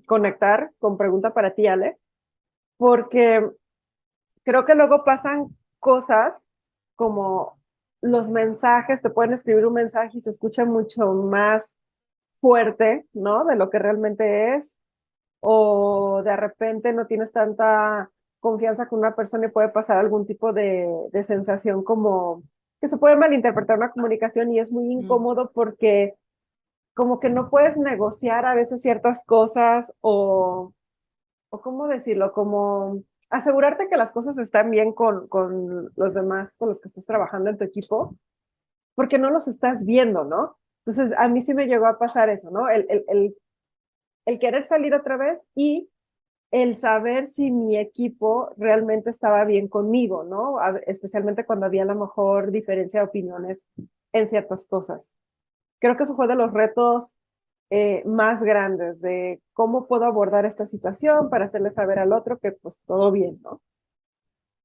[SPEAKER 3] conectar con pregunta para ti, Ale, porque creo que luego pasan cosas como los mensajes, te pueden escribir un mensaje y se escucha mucho más fuerte, ¿no? De lo que realmente es, o de repente no tienes tanta confianza con una persona y puede pasar algún tipo de sensación como que se puede malinterpretar una comunicación y es muy
[SPEAKER 2] Mm,
[SPEAKER 3] incómodo porque como que no puedes negociar a veces ciertas cosas o cómo decirlo, como asegurarte que las cosas están bien con los demás, con los que estás trabajando en tu equipo, porque no los estás viendo, ¿no? Entonces, a mí sí me llegó a pasar eso, ¿no? El querer salir otra vez y el saber si mi equipo realmente estaba bien conmigo, ¿no? Especialmente cuando había a lo mejor diferencia de opiniones en ciertas cosas. Creo que eso fue de los retos más grandes de cómo puedo abordar esta situación para hacerle saber al otro que pues todo bien, ¿no?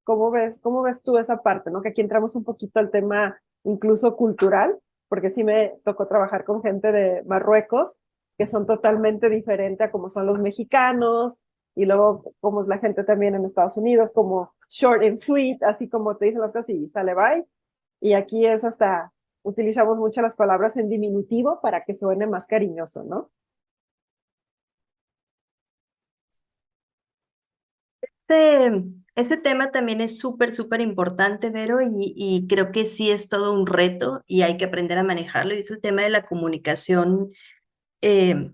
[SPEAKER 3] Cómo ves tú esa parte, ¿no? Que aquí entramos un poquito al tema incluso cultural, porque sí me tocó trabajar con gente de Marruecos, que son totalmente diferentes a como son los mexicanos, y luego como es la gente también en Estados Unidos, como short and sweet, así como te dicen las cosas y sale bye. Y aquí es hasta, utilizamos mucho las palabras en diminutivo para que suene más cariñoso, ¿no?
[SPEAKER 1] Este, este tema también es súper, súper importante, Vero, y creo que sí es todo un reto y hay que aprender a manejarlo. Y es el tema de la comunicación eh,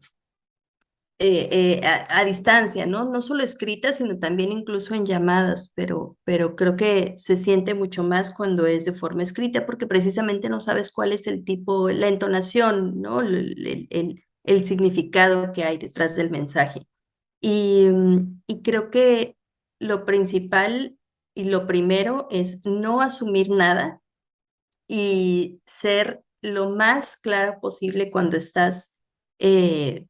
[SPEAKER 1] a distancia, ¿no? No solo escrita, sino también incluso en llamadas, pero creo que se siente mucho más cuando es de forma escrita, porque precisamente no sabes cuál es el tipo, la entonación, ¿no? El significado que hay detrás del mensaje. Y creo que lo principal y lo primero es no asumir nada y ser lo más clara posible cuando estás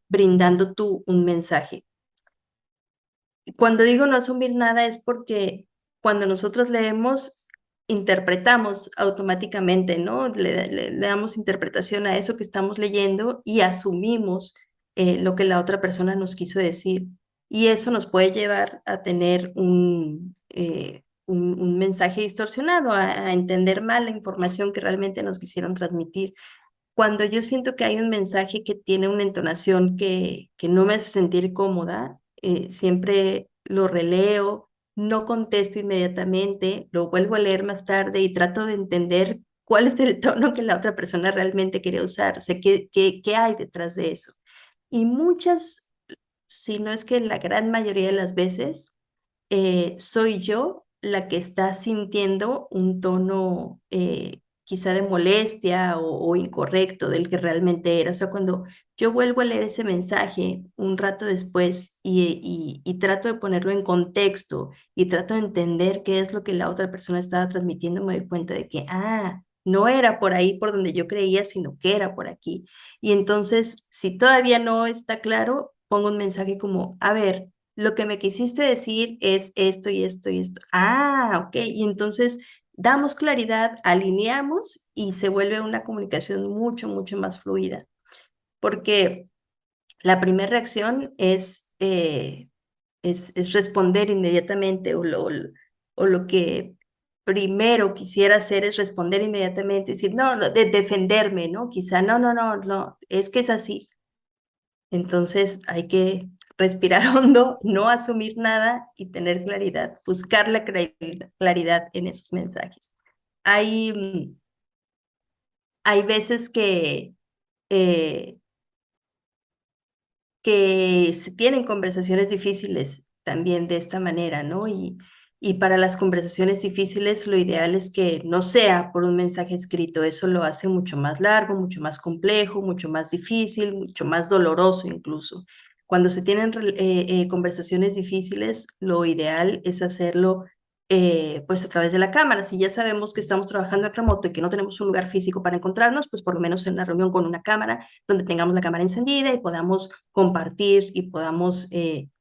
[SPEAKER 1] brindando tú un mensaje. Cuando digo no asumir nada es porque cuando nosotros leemos, interpretamos automáticamente, ¿no? Le damos interpretación a eso que estamos leyendo y asumimos lo que la otra persona nos quiso decir. Y eso nos puede llevar a tener un mensaje distorsionado, a entender mal la información que realmente nos quisieron transmitir. Cuando yo siento que hay un mensaje que tiene una entonación que no me hace sentir cómoda, siempre lo releo, no contesto inmediatamente, lo vuelvo a leer más tarde y trato de entender cuál es el tono que la otra persona realmente quiere usar, o sea, qué hay detrás de eso. Y muchas, si no es que la gran mayoría de las veces, soy yo la que está sintiendo un tono quizá de molestia o incorrecto del que realmente era. O sea, cuando yo vuelvo a leer ese mensaje un rato después y trato de ponerlo en contexto y trato de entender qué es lo que la otra persona estaba transmitiendo, me doy cuenta de que, no era por ahí por donde yo creía, sino que era por aquí. Y entonces, si todavía no está claro, pongo un mensaje como, a ver, lo que me quisiste decir es esto y esto y esto. Ok. Y entonces damos claridad, alineamos y se vuelve una comunicación mucho, mucho más fluida. Porque la primera reacción es responder inmediatamente o lo que primero quisiera hacer es responder inmediatamente, decir, no, de defenderme, ¿no? Quizá, no, no, no, no, es que es así. Entonces hay que respirar hondo, no asumir nada y tener claridad, buscar la claridad en esos mensajes. Hay hay veces eh, que se tienen conversaciones difíciles también de esta manera, ¿no? Y para las conversaciones difíciles lo ideal es que no sea por un mensaje escrito, eso lo hace mucho más largo, mucho más complejo, mucho más difícil, mucho más doloroso incluso. Cuando se tienen conversaciones difíciles, lo ideal es hacerlo pues a través de la cámara. Si ya sabemos que estamos trabajando en remoto y que no tenemos un lugar físico para encontrarnos, pues por lo menos en una reunión con una cámara donde tengamos la cámara encendida y podamos compartir y podamos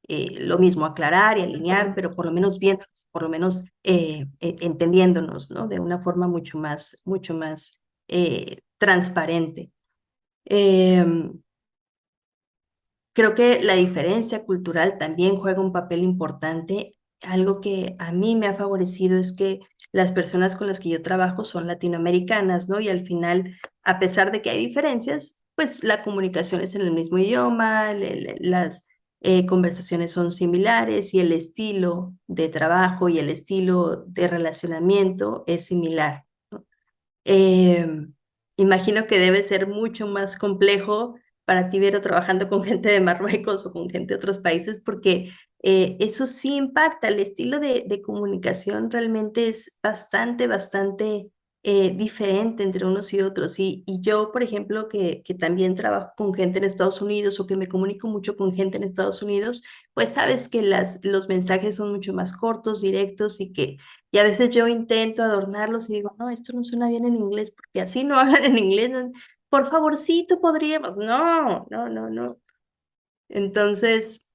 [SPEAKER 1] lo mismo aclarar y alinear, pero por lo menos viendo, por lo menos entendiéndonos, ¿no? De una forma mucho más transparente. Em, Creo que la diferencia cultural también juega un papel importante. Algo que a mí me ha favorecido es que las personas con las que yo trabajo son latinoamericanas, ¿no? Y al final, a pesar de que hay diferencias, pues la comunicación es en el mismo idioma, las conversaciones son similares y el estilo de trabajo y el estilo de relacionamiento es similar. Eh, Imagino que debe ser mucho más complejo para ti ver trabajando con gente de Marruecos o con gente de otros países, porque eso sí impacta. El estilo de comunicación realmente es bastante diferente entre unos y otros. Y yo, por ejemplo, que también trabajo con gente en Estados Unidos o que me comunico mucho con gente en Estados Unidos, pues sabes que los mensajes son mucho más cortos, directos y a veces yo intento adornarlos y digo, no, esto no suena bien en inglés, porque así no hablan en inglés. Por favorcito podríamos. No. Entonces,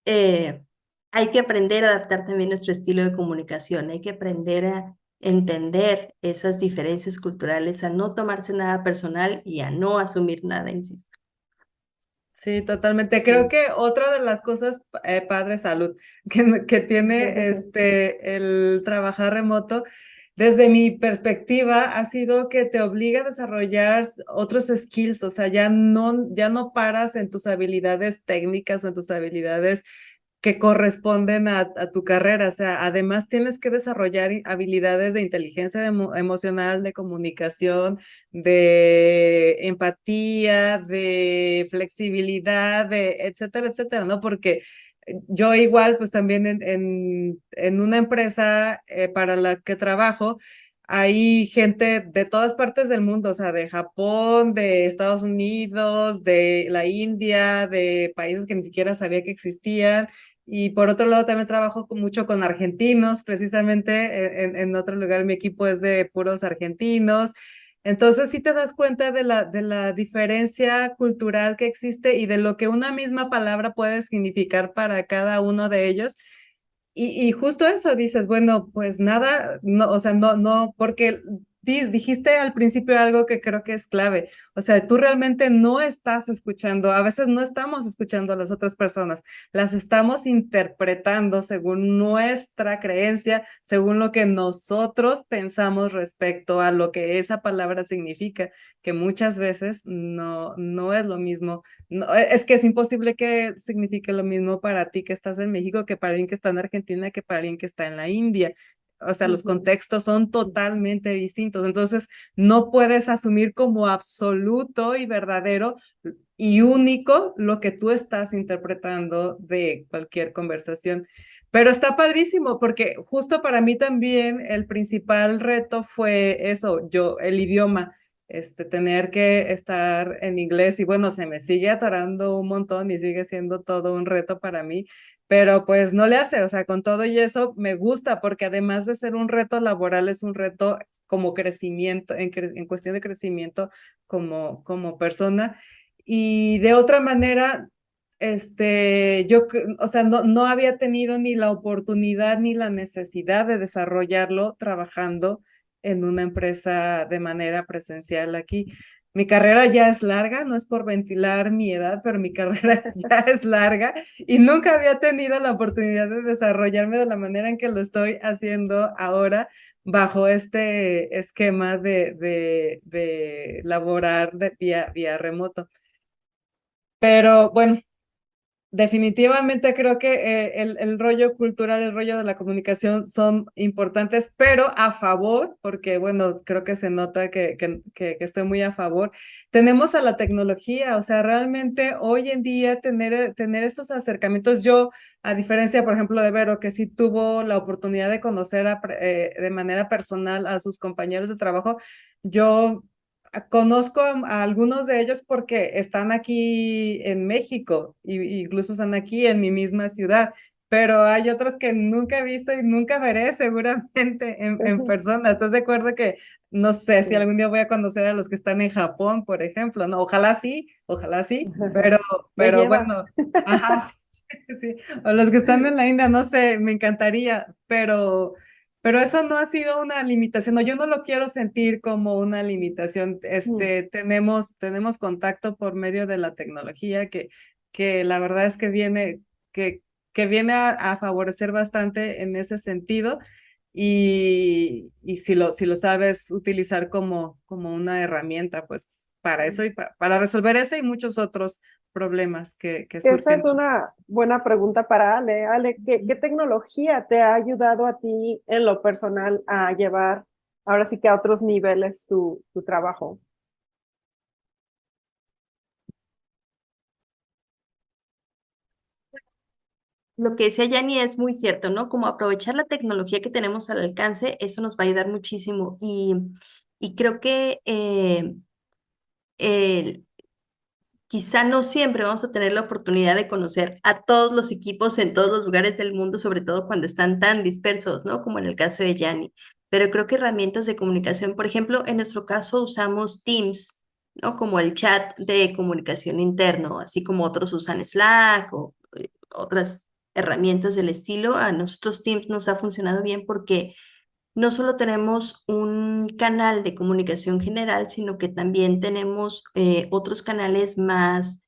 [SPEAKER 1] eh, hay que aprender a adaptar también nuestro estilo de comunicación. Hay que aprender a entender esas diferencias culturales, a no tomarse nada personal y a no asumir nada, insisto.
[SPEAKER 2] Sí, totalmente. Creo que otra de las cosas, padre salud, que tiene el trabajar remoto, desde mi perspectiva, ha sido que te obliga a desarrollar otros skills, o sea, ya no paras en tus habilidades técnicas o en tus habilidades que corresponden a tu carrera. O sea, además tienes que desarrollar habilidades de inteligencia emocional, de comunicación, de empatía, de flexibilidad, de etcétera, etcétera, ¿no? Porque yo igual, pues también en una empresa para la que trabajo, hay gente de todas partes del mundo, o sea, de Japón, de Estados Unidos, de la India, de países que ni siquiera sabía que existían. Y por otro lado, también trabajo mucho con argentinos, precisamente en otro lugar mi equipo es de puros argentinos. Entonces sí te das cuenta de la diferencia cultural que existe y de lo que una misma palabra puede significar para cada uno de ellos. Y justo eso dices, bueno, pues nada, no, o sea, no, porque dijiste al principio algo que creo que es clave. O sea, tú realmente no estás escuchando, a veces no estamos escuchando a las otras personas, las estamos interpretando según nuestra creencia, según lo que nosotros pensamos respecto a lo que esa palabra significa, que muchas veces no es lo mismo. No, es que es imposible que signifique lo mismo para ti que estás en México que para alguien que está en Argentina que para alguien que está en la India. O sea, los
[SPEAKER 3] Ujú.
[SPEAKER 2] contextos son totalmente distintos. Entonces, no puedes asumir como absoluto y verdadero y único lo que tú estás interpretando de cualquier conversación. Pero está padrísimo porque justo para mí también el principal reto fue eso, el idioma, tener que estar en inglés y bueno, se me sigue atorando un montón y sigue siendo todo un reto para mí, pero pues no le hace, o sea, con todo y eso me gusta porque además de ser un reto laboral, es un reto como crecimiento, en cuestión de crecimiento como persona. Y de otra manera, o sea, no había tenido ni la oportunidad ni la necesidad de desarrollarlo trabajando en una empresa de manera presencial aquí. Mi carrera ya es larga, no es por ventilar mi edad, pero mi carrera ya es larga y nunca había tenido la oportunidad de desarrollarme de la manera en que lo estoy haciendo ahora bajo este esquema de laborar vía remoto. Pero bueno, Definitivamente creo que el rollo cultural, el rollo de la comunicación son importantes, pero a favor, porque bueno, creo que se nota que estoy muy a favor. Tenemos a la tecnología, o sea, realmente hoy en día tener estos acercamientos, yo, a diferencia, por ejemplo, de Vero, que sí tuvo la oportunidad de conocer de manera personal a sus compañeros de trabajo, yo conozco a algunos de ellos porque están aquí en México, y incluso están aquí en mi misma ciudad, pero hay otros que nunca he visto y nunca veré seguramente en persona. ¿Estás de acuerdo que no sé si
[SPEAKER 3] Sí.
[SPEAKER 2] algún día voy a conocer a los que están en Japón, por ejemplo? No, ojalá sí,
[SPEAKER 3] Me
[SPEAKER 2] pero
[SPEAKER 3] llevas.
[SPEAKER 2] bueno, ajá, sí, sí. O los que están en la India, no sé, me encantaría, pero eso no ha sido una limitación, o yo no lo quiero sentir como una limitación.
[SPEAKER 3] Mm.
[SPEAKER 2] Tenemos contacto por medio de la tecnología que la verdad es que, que viene a favorecer bastante en ese sentido, y si lo sabes utilizar como una herramienta, pues para eso y para resolver ese y muchos otros problemas que
[SPEAKER 3] Esa es
[SPEAKER 2] surgen.
[SPEAKER 3] una buena pregunta para Ale. Ale, ¿qué tecnología te ha ayudado a ti en lo personal a llevar ahora sí que a otros niveles tu trabajo?
[SPEAKER 1] Lo que decía Yanni es muy cierto, ¿no? Como aprovechar la tecnología que tenemos al alcance, eso nos va a ayudar muchísimo. Y creo que el- quizá no siempre vamos a tener la oportunidad de conocer a todos los equipos en todos los lugares del mundo, sobre todo cuando están tan dispersos, ¿no? Como en el caso de Yanni. Pero creo que herramientas de comunicación, por ejemplo, en nuestro caso usamos Teams, ¿no? Como el chat de comunicación interno, así como otros usan Slack o otras herramientas del estilo. A nosotros Teams nos ha funcionado bien porque no solo tenemos un canal de comunicación general, sino que también tenemos otros canales más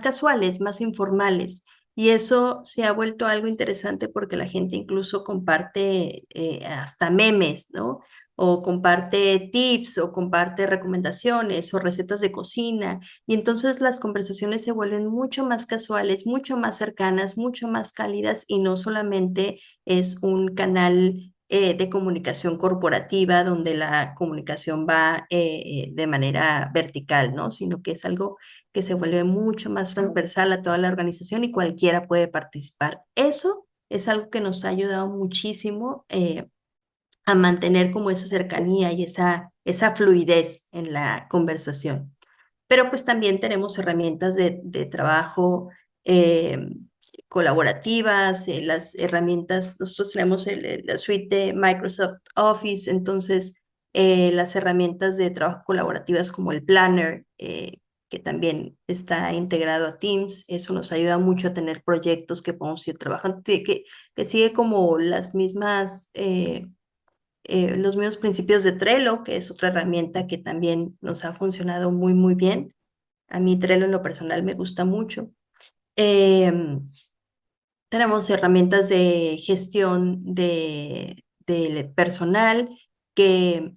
[SPEAKER 1] casuales, más informales. Y eso se ha vuelto algo interesante porque la gente incluso comparte hasta memes, ¿no? O comparte tips o comparte recomendaciones o recetas de cocina. Y entonces las conversaciones se vuelven mucho más casuales, mucho más cercanas, mucho más cálidas y no solamente es un canal de comunicación corporativa donde la comunicación va de manera vertical, ¿no? Sino que es algo que se vuelve mucho más transversal a toda la organización y cualquiera puede participar. Eso es algo que nos ha ayudado muchísimo a mantener como esa cercanía y esa fluidez en la conversación. Pero pues también tenemos herramientas de trabajo eh, colaborativas, las herramientas, nosotros tenemos la suite de Microsoft Office, entonces las herramientas de trabajo colaborativas como el Planner, que también está integrado a Teams, eso nos ayuda mucho a tener proyectos que podemos ir trabajando, que sigue como los mismos principios de Trello, que es otra herramienta que también nos ha funcionado muy, muy bien. A mí Trello en lo personal me gusta mucho. Em, Tenemos herramientas de gestión del personal que,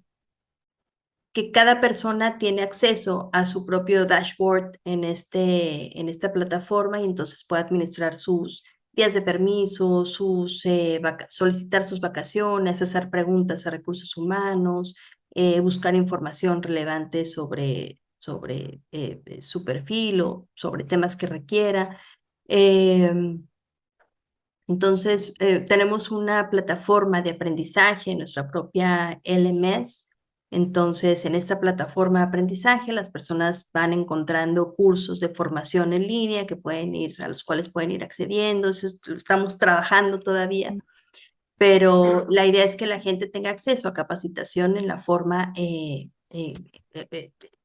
[SPEAKER 1] que cada persona tiene acceso a su propio dashboard en esta plataforma y entonces puede administrar sus días de permiso, solicitar sus vacaciones, hacer preguntas a recursos humanos, buscar información relevante sobre su perfil o sobre temas que requiera. Em, entonces, tenemos una plataforma de aprendizaje, nuestra propia LMS. Entonces, en esta plataforma de aprendizaje, las personas van encontrando cursos de formación en línea a los cuales pueden ir accediendo. Estamos trabajando todavía, pero la idea es que la gente tenga acceso a capacitación en la forma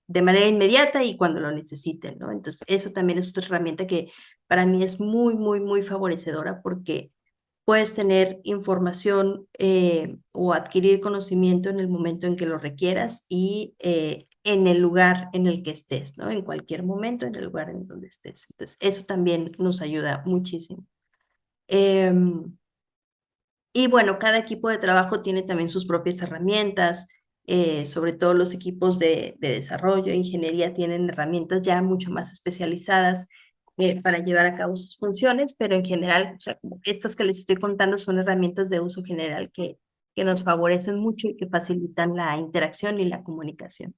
[SPEAKER 1] de manera inmediata y cuando lo necesiten, ¿no? Entonces, eso también es otra herramienta que para mí es muy, muy, muy favorecedora porque puedes tener información o adquirir conocimiento en el momento en que lo requieras y en el lugar en el que estés, ¿no? En cualquier momento, en el lugar en donde estés. Entonces, eso también nos ayuda muchísimo. Em, y bueno, cada equipo de trabajo tiene también sus propias herramientas, sobre todo los equipos de desarrollo, ingeniería, tienen herramientas ya mucho más especializadas para llevar a cabo sus funciones, pero en general, o sea, como estas que les estoy contando son herramientas de uso general que nos favorecen mucho y que facilitan la interacción y la comunicación.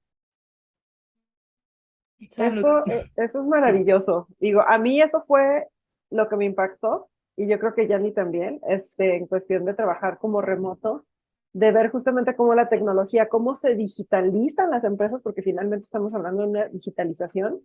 [SPEAKER 2] Salud.
[SPEAKER 3] Eso es maravilloso. Digo, a mí eso fue lo que me impactó y yo creo que Yanni también, en cuestión de trabajar como remoto, de ver justamente cómo la tecnología, cómo se digitalizan las empresas, porque finalmente estamos hablando de una digitalización,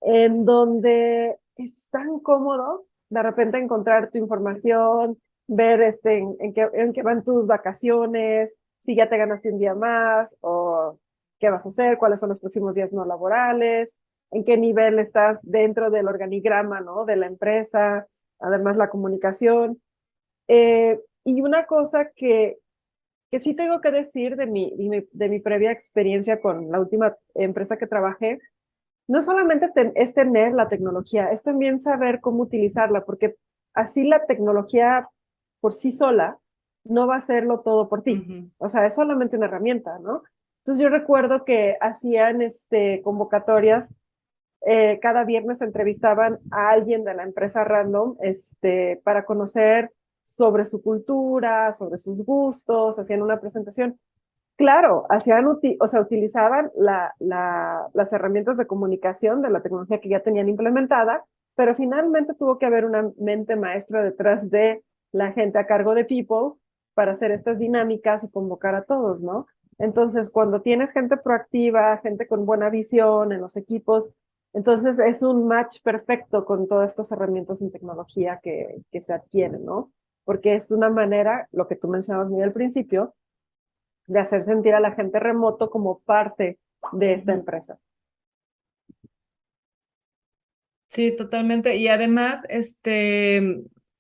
[SPEAKER 3] en donde es tan cómodo de repente encontrar tu información, ver en qué van tus vacaciones, si ya te ganaste un día más o qué vas a hacer, cuáles son los próximos días no laborales, en qué nivel estás dentro del organigrama, ¿no? De la empresa, además la comunicación. Y una cosa que sí tengo que decir de mi previa experiencia con la última empresa que trabajé, no solamente es tener la tecnología, es también saber cómo utilizarla, porque así la tecnología por sí sola no va a hacerlo todo por ti.
[SPEAKER 2] Ujú.
[SPEAKER 3] O sea, es solamente una herramienta, ¿no? Entonces yo recuerdo que hacían convocatorias, cada viernes entrevistaban a alguien de la empresa random, para conocer sobre su cultura, sobre sus gustos, hacían una presentación. Claro, o sea, utilizaban las herramientas de comunicación de la tecnología que ya tenían implementada, pero finalmente tuvo que haber una mente maestra detrás de la gente a cargo de People para hacer estas dinámicas y convocar a todos, ¿no? Entonces, cuando tienes gente proactiva, gente con buena visión en los equipos, entonces es un match perfecto con todas estas herramientas en tecnología que se adquieren, ¿no? Porque es una manera, lo que tú mencionabas muy al principio, de hacer sentir a la gente remoto como parte de esta
[SPEAKER 2] Ujú.
[SPEAKER 3] empresa.
[SPEAKER 2] Sí, totalmente. Y además,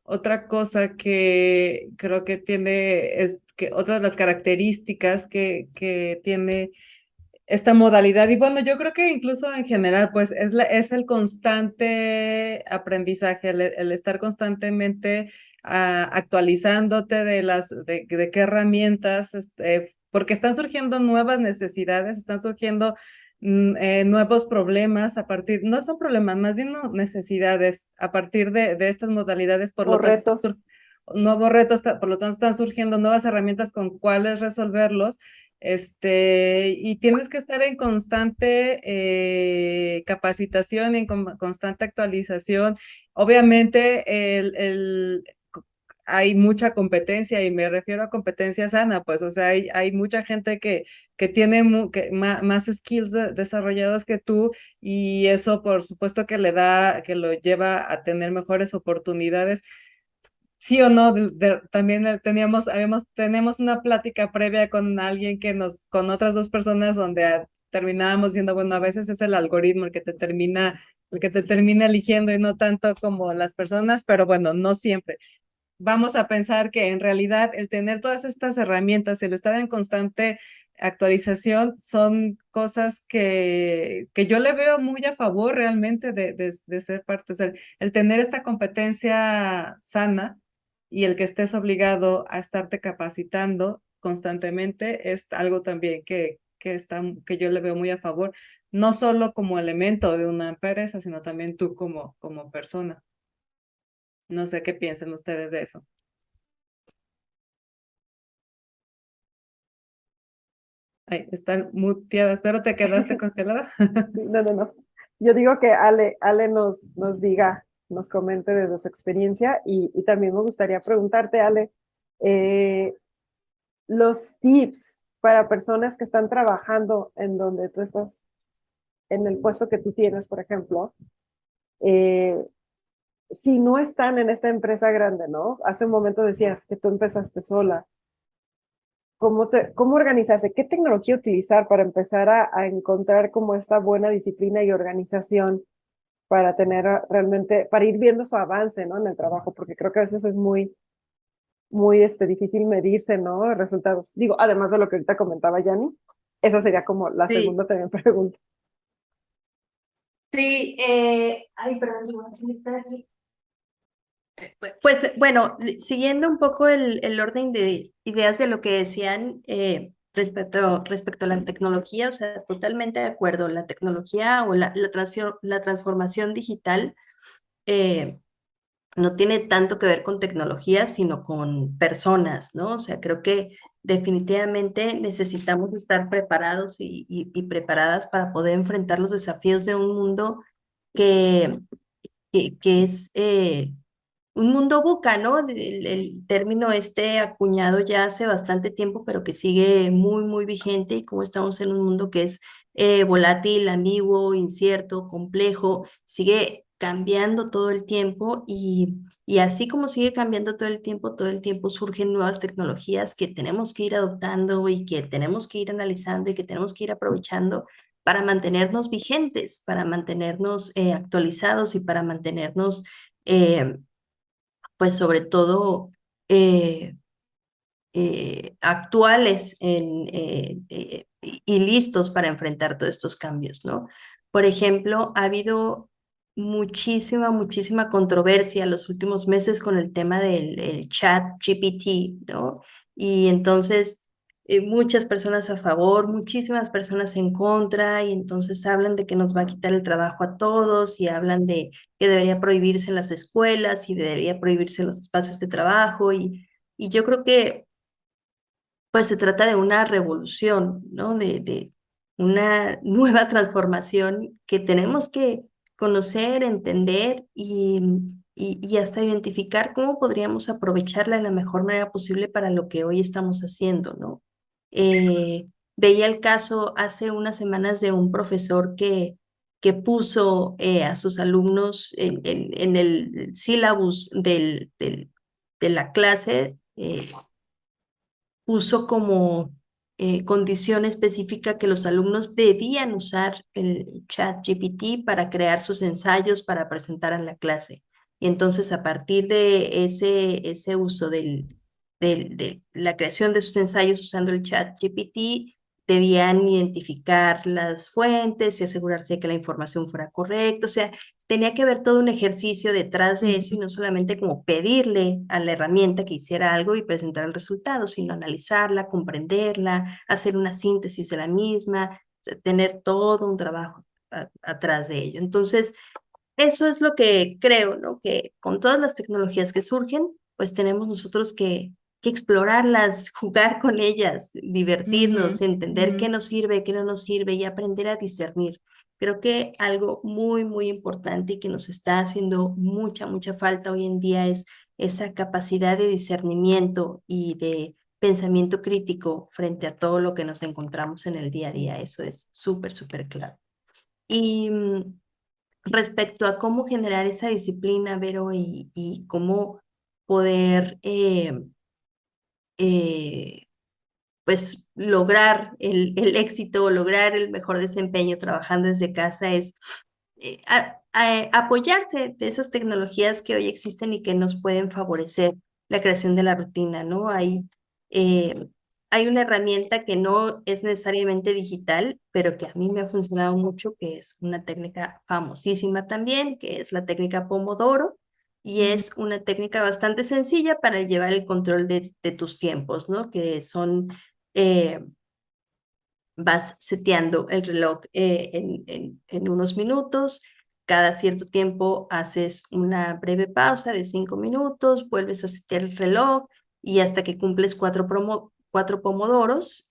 [SPEAKER 2] otra cosa que creo que tiene, es que otra de las características que tiene esta modalidad, y bueno, yo creo que incluso en general, pues es el constante aprendizaje, el estar constantemente actualizándote de qué herramientas, porque están surgiendo nuevas necesidades, están surgiendo nuevos problemas a partir, no son problemas, más bien no, necesidades a partir de estas modalidades, por
[SPEAKER 3] O
[SPEAKER 2] lo tanto,
[SPEAKER 3] retos.
[SPEAKER 2] nuevos retos, por lo tanto, están surgiendo nuevas herramientas con cuáles resolverlos. Y tienes que estar en constante capacitación, en constante actualización. Obviamente, hay mucha competencia y me refiero a competencia sana, pues, o sea, hay mucha gente que tiene más skills desarrollados que tú y eso, por supuesto, que lo lleva a tener mejores oportunidades. Sí o no, también tenemos una plática previa con alguien con otras dos personas donde terminábamos diciendo, bueno, a veces es el algoritmo el que te termina eligiendo y no tanto como las personas, pero bueno, no siempre. Vamos a pensar que en realidad el tener todas estas herramientas, el estar en constante actualización, son cosas que yo le veo muy a favor realmente de ser parte. O sea, el tener esta competencia sana y el que estés obligado a estarte capacitando constantemente es algo también que yo le veo muy a favor, no solo como elemento de una empresa, sino también tú como persona. No sé qué piensan ustedes de eso. Ay, están muteadas, pero te quedaste congelada.
[SPEAKER 3] No, no, no. Yo digo que Ale nos diga, nos comente desde su experiencia y también me gustaría preguntarte, Ale, eh, los tips para personas que están trabajando en donde tú estás, en el puesto que tú tienes, por ejemplo, eh, si no están en esta empresa grande, ¿no? Hace un momento decías que tú empezaste sola. Cómo organizarse, qué tecnología utilizar para empezar a encontrar como esta buena disciplina y organización para tener realmente, para ir viendo su avance, ¿no? En el trabajo, porque creo que a veces es muy difícil medirse, ¿no? Resultados. Digo, además de lo que ahorita comentaba Yanni, esa sería como la
[SPEAKER 1] Sí,
[SPEAKER 3] segunda también pregunta.
[SPEAKER 1] sí, ay, perdón, voy a conectar aquí. Pues bueno, siguiendo un poco el orden de ideas de lo que decían respecto a la tecnología, o sea, totalmente de acuerdo, la tecnología o la transformación digital no tiene tanto que ver con tecnología, sino con personas, ¿no? O sea, creo que definitivamente necesitamos estar preparados y preparadas para poder enfrentar los desafíos de un mundo que, que es un mundo VUCA, ¿no? El término este acuñado ya hace bastante tiempo, pero que sigue muy, muy vigente y como estamos en un mundo que es volátil, ambiguo, incierto, complejo, sigue cambiando todo el tiempo y así como sigue cambiando todo el tiempo surgen nuevas tecnologías que tenemos que ir adoptando y que tenemos que ir analizando y que tenemos que ir aprovechando para mantenernos vigentes, para mantenernos actualizados y para mantenernos eh, pues sobre todo eh, actuales y listos para enfrentar todos estos cambios, ¿no? Por ejemplo, ha habido muchísima controversia los últimos meses con el tema del el chat GPT, ¿no? Y entonces muchas personas a favor, muchísimas personas en contra, y entonces hablan de que nos va a quitar el trabajo a todos y hablan de que debería prohibirse en las escuelas y debería prohibirse en los espacios de trabajo y yo creo que pues se trata de una revolución, ¿no? De una nueva transformación que tenemos que conocer, entender y hasta identificar cómo podríamos aprovecharla de la mejor manera posible para lo que hoy estamos haciendo, ¿no? Veía el caso hace unas semanas de un profesor que puso a sus alumnos en el sílabus de la clase. Puso como condición específica que los alumnos debían usar el chat GPT para crear sus ensayos para presentar en la clase. Y entonces a partir de ese uso de la creación de sus ensayos usando el chat GPT, debían identificar las fuentes y asegurarse de que la información fuera correcta. O sea, tenía que haber todo un ejercicio detrás de eso y
[SPEAKER 2] Ujú.
[SPEAKER 1] no solamente como pedirle a la herramienta que hiciera algo y presentar el resultado, sino analizarla, comprenderla, hacer una síntesis de la misma, o sea, tener todo un trabajo atrás de ello. Entonces, eso es lo que creo, ¿no? Que con todas las tecnologías que surgen, pues tenemos nosotros que explorarlas, jugar con ellas, divertirnos,
[SPEAKER 2] Ujú,
[SPEAKER 1] entender
[SPEAKER 2] ujú.
[SPEAKER 1] qué nos sirve, qué no nos sirve y aprender a discernir. Creo que algo muy importante y que nos está haciendo mucha falta hoy en día es esa capacidad de discernimiento y de pensamiento crítico frente a todo lo que nos encontramos en el día a día. Eso es súper clave. Y respecto a cómo generar esa disciplina, Vero, y cómo poder eh, pues lograr el éxito o lograr el mejor desempeño trabajando desde casa es apoyarse de esas tecnologías que hoy existen y que nos pueden favorecer la creación de la rutina, ¿no? Eh, hay una herramienta que no es necesariamente digital, pero que a mí me ha funcionado mucho, que es una técnica famosísima también, que es la técnica Pomodoro, y
[SPEAKER 2] Ujú,
[SPEAKER 1] es una técnica bastante sencilla para llevar el control de tus tiempos, ¿no? Que son eh, vas seteando el reloj en unos minutos. Cada cierto tiempo haces una breve pausa de 5 minutos, vuelves a setear el reloj y hasta que cumples cuatro pomodoros,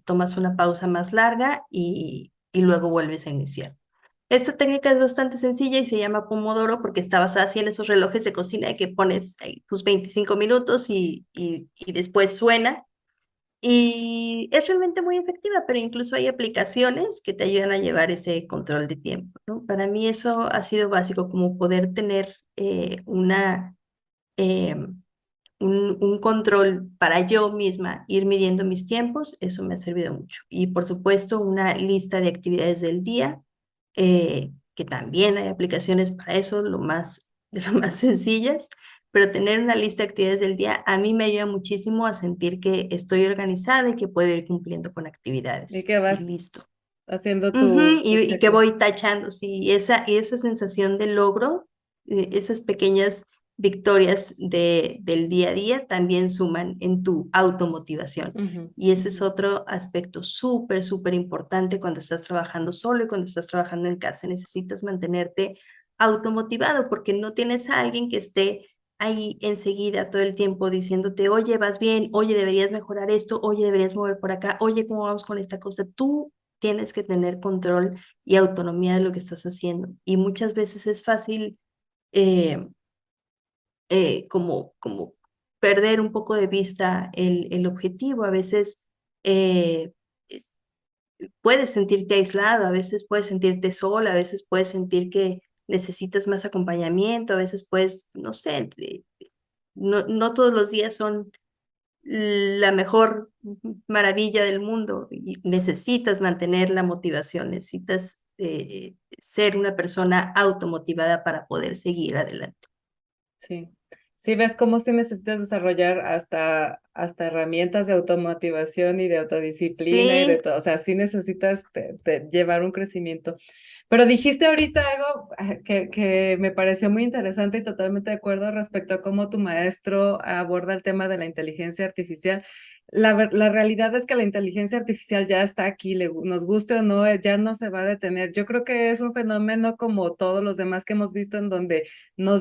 [SPEAKER 1] tomas una pausa más larga y luego vuelves a iniciar. Esta técnica es bastante sencilla y se llama Pomodoro porque está basada así en esos relojes de cocina que pones ahí tus 25 minutos y después suena y es realmente muy efectiva, pero incluso hay aplicaciones que te ayudan a llevar ese control de tiempo, ¿no? Para mí eso ha sido básico, como poder tener eh, un control para yo misma, ir midiendo mis tiempos, eso me ha servido mucho. Y por supuesto, una lista de actividades del día, que también hay aplicaciones para eso, de lo más sencillas, pero tener una lista de actividades del día a mí me ayuda muchísimo a sentir que estoy organizada y que puedo ir cumpliendo con
[SPEAKER 2] y
[SPEAKER 1] actividades
[SPEAKER 2] que
[SPEAKER 1] y
[SPEAKER 2] vas
[SPEAKER 1] listo.
[SPEAKER 2] haciendo
[SPEAKER 1] Ujú, y
[SPEAKER 2] tu
[SPEAKER 1] que
[SPEAKER 2] checklist.
[SPEAKER 1] voy tachando, sí, y esa sensación de logro, esas pequeñas victorias del día a día también suman en tu automotivación.
[SPEAKER 2] Ujú,
[SPEAKER 1] Y ese es
[SPEAKER 2] ujú.
[SPEAKER 1] otro aspecto súper importante cuando estás trabajando solo y cuando estás trabajando en casa. Necesitas mantenerte automotivado porque no tienes a alguien que esté ahí enseguida todo el tiempo diciéndote, oye, vas bien, oye, deberías mejorar esto, oye, deberías mover por acá, oye, ¿cómo vamos con esta cosa? Tú tienes que tener control y autonomía de lo que estás haciendo. Y muchas veces es fácil eh, como perder un poco de vista el objetivo. A veces eh, es- puedes sentirte aislado, a veces puedes sentirte sola, a veces puedes sentir que necesitas más acompañamiento, a veces puedes, no sé, no todos los días son la mejor maravilla del mundo y necesitas mantener la motivación, necesitas ser una persona automotivada para poder seguir adelante.
[SPEAKER 2] Sí. Sí, ves cómo sí necesitas desarrollar hasta herramientas de automotivación y de autodisciplina y de
[SPEAKER 1] Sí,
[SPEAKER 2] todo. O sea, sí necesitas llevar un crecimiento. Pero dijiste ahorita algo que me pareció muy interesante y totalmente de acuerdo respecto a cómo tu maestro aborda el tema de la inteligencia artificial. La realidad es que la inteligencia artificial ya está aquí, nos guste o no, ya no se va a detener. Yo creo que es un fenómeno como todos los demás que hemos visto en donde